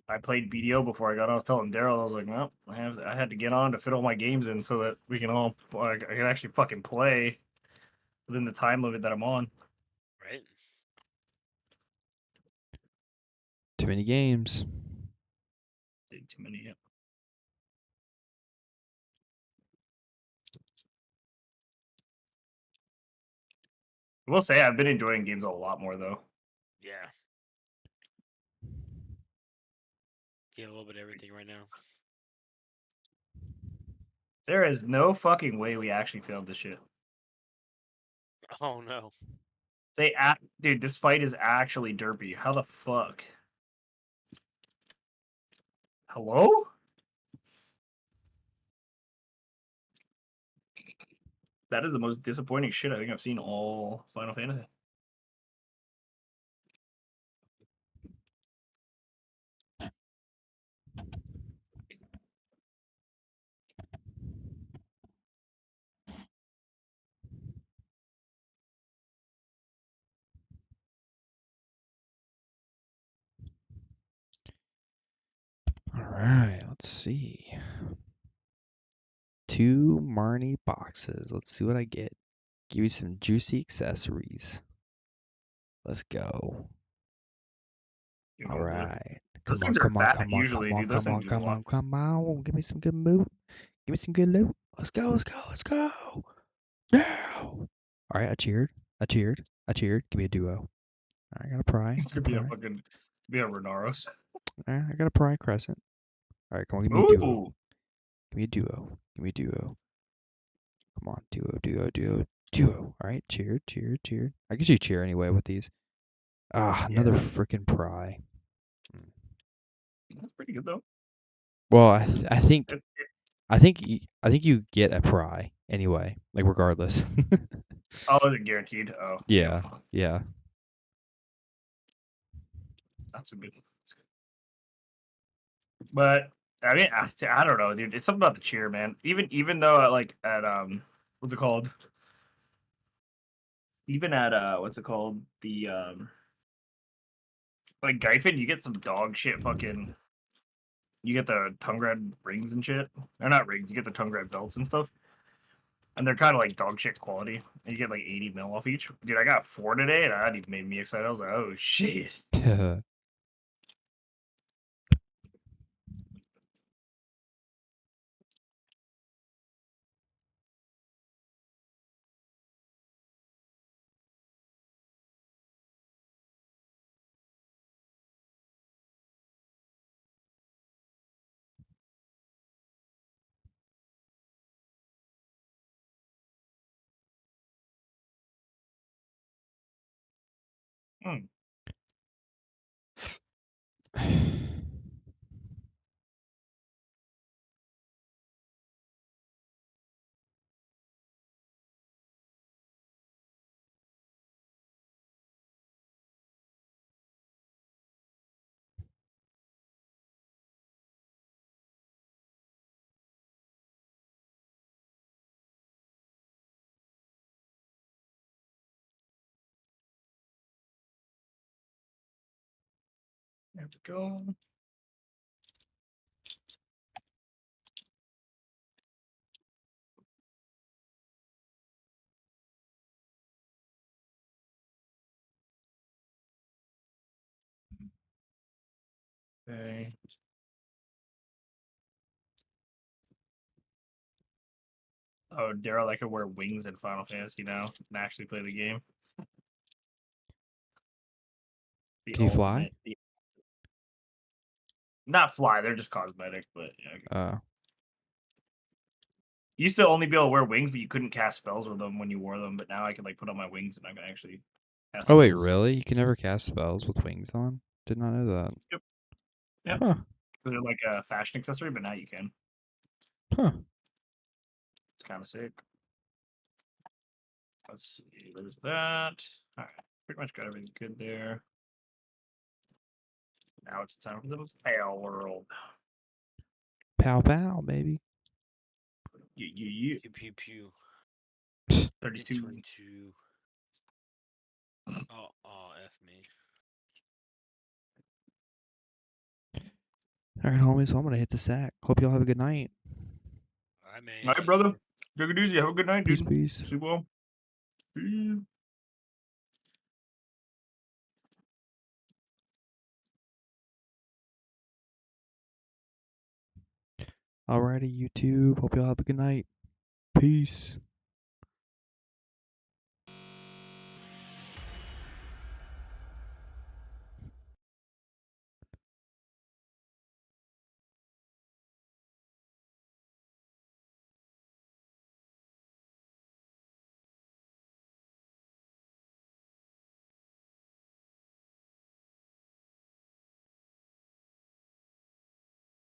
I played BDO before I got on. I was telling Daryl, I was like, well, I had to get on to fit all my games in so that we can all I can actually fucking play within the time limit that I'm on. Right. Too many games. Too many. Yeah. I will say I've been enjoying games a lot more though. Yeah. Get a little bit of everything right now. There is no fucking way we actually failed this shit. Oh no. Dude, this fight is actually derpy. How the fuck? Hello? That is the most disappointing shit I think I've seen all Final Fantasy. All right, let's see. 2 Marnie boxes. Let's see what I get. Give me some juicy accessories. Let's go. You All know, right. those Come on, things are come on, fat come on, usually, come on, dude. Those come on, things do a come lot. on, come on. Give me some good loot. Give me some good loot. Let's go, let's go, let's go. No. All right, I cheered. I cheered. I cheered. Give me a duo. All right, I got a pry. It's gonna be a fucking be a Renaros. All right, I got a pry crescent. All right, come on, give me a duo. Ooh, Give me a duo. Give me a duo. Come on, duo, duo, duo, duo. All right, cheered, cheered, cheered. I guess you cheer anyway with these. Ah, another yeah, freaking pry. that's pretty good though. Well, I think It, I think you get a pry anyway, like regardless. oh, is it guaranteed? Oh, damn. Yeah, yeah. That's a good. But I mean, I don't know, dude. It's something about the cheer, man. Even though like at what's it called? Even at what's it called? The like Gyfin, you get some dog shit fucking. You get the tongue grab rings and shit. They're not rings. You get the tongue grab belts and stuff, and they're kind of like dog shit quality. And you get like 80 mil off each. Dude, I got 4 today, and that even made me excited. I was like, oh shit. Hmm. There we go. Okay. Oh, Daryl, I could wear wings in Final Fantasy now and actually play the game. The Can you fly? ultimate. Not fly, they're just cosmetic, but yeah. You used to only be able to wear wings, but you couldn't cast spells with them when you wore them. But now I can like put on my wings and I can actually cast Oh wait, spells. really? You can never cast spells with wings on? Did not know that. Yep. Yep. Huh. So they're like a fashion accessory, but now you can. Huh. It's kind of sick. Let's see. There's that. All right. Pretty much got everything good there. Now it's time for the pale world. Pow pow, baby. Yeah. Pew pew pew. 32. It's 22. Oh, F me. All right, homies. So I'm gonna hit the sack. Hope y'all have a good night. I may. All right, brother. Take it easy. Have a good night, Peace, dude. peace. Sleep well. Peace. Alrighty, YouTube. Hope y'all have a good night. Peace.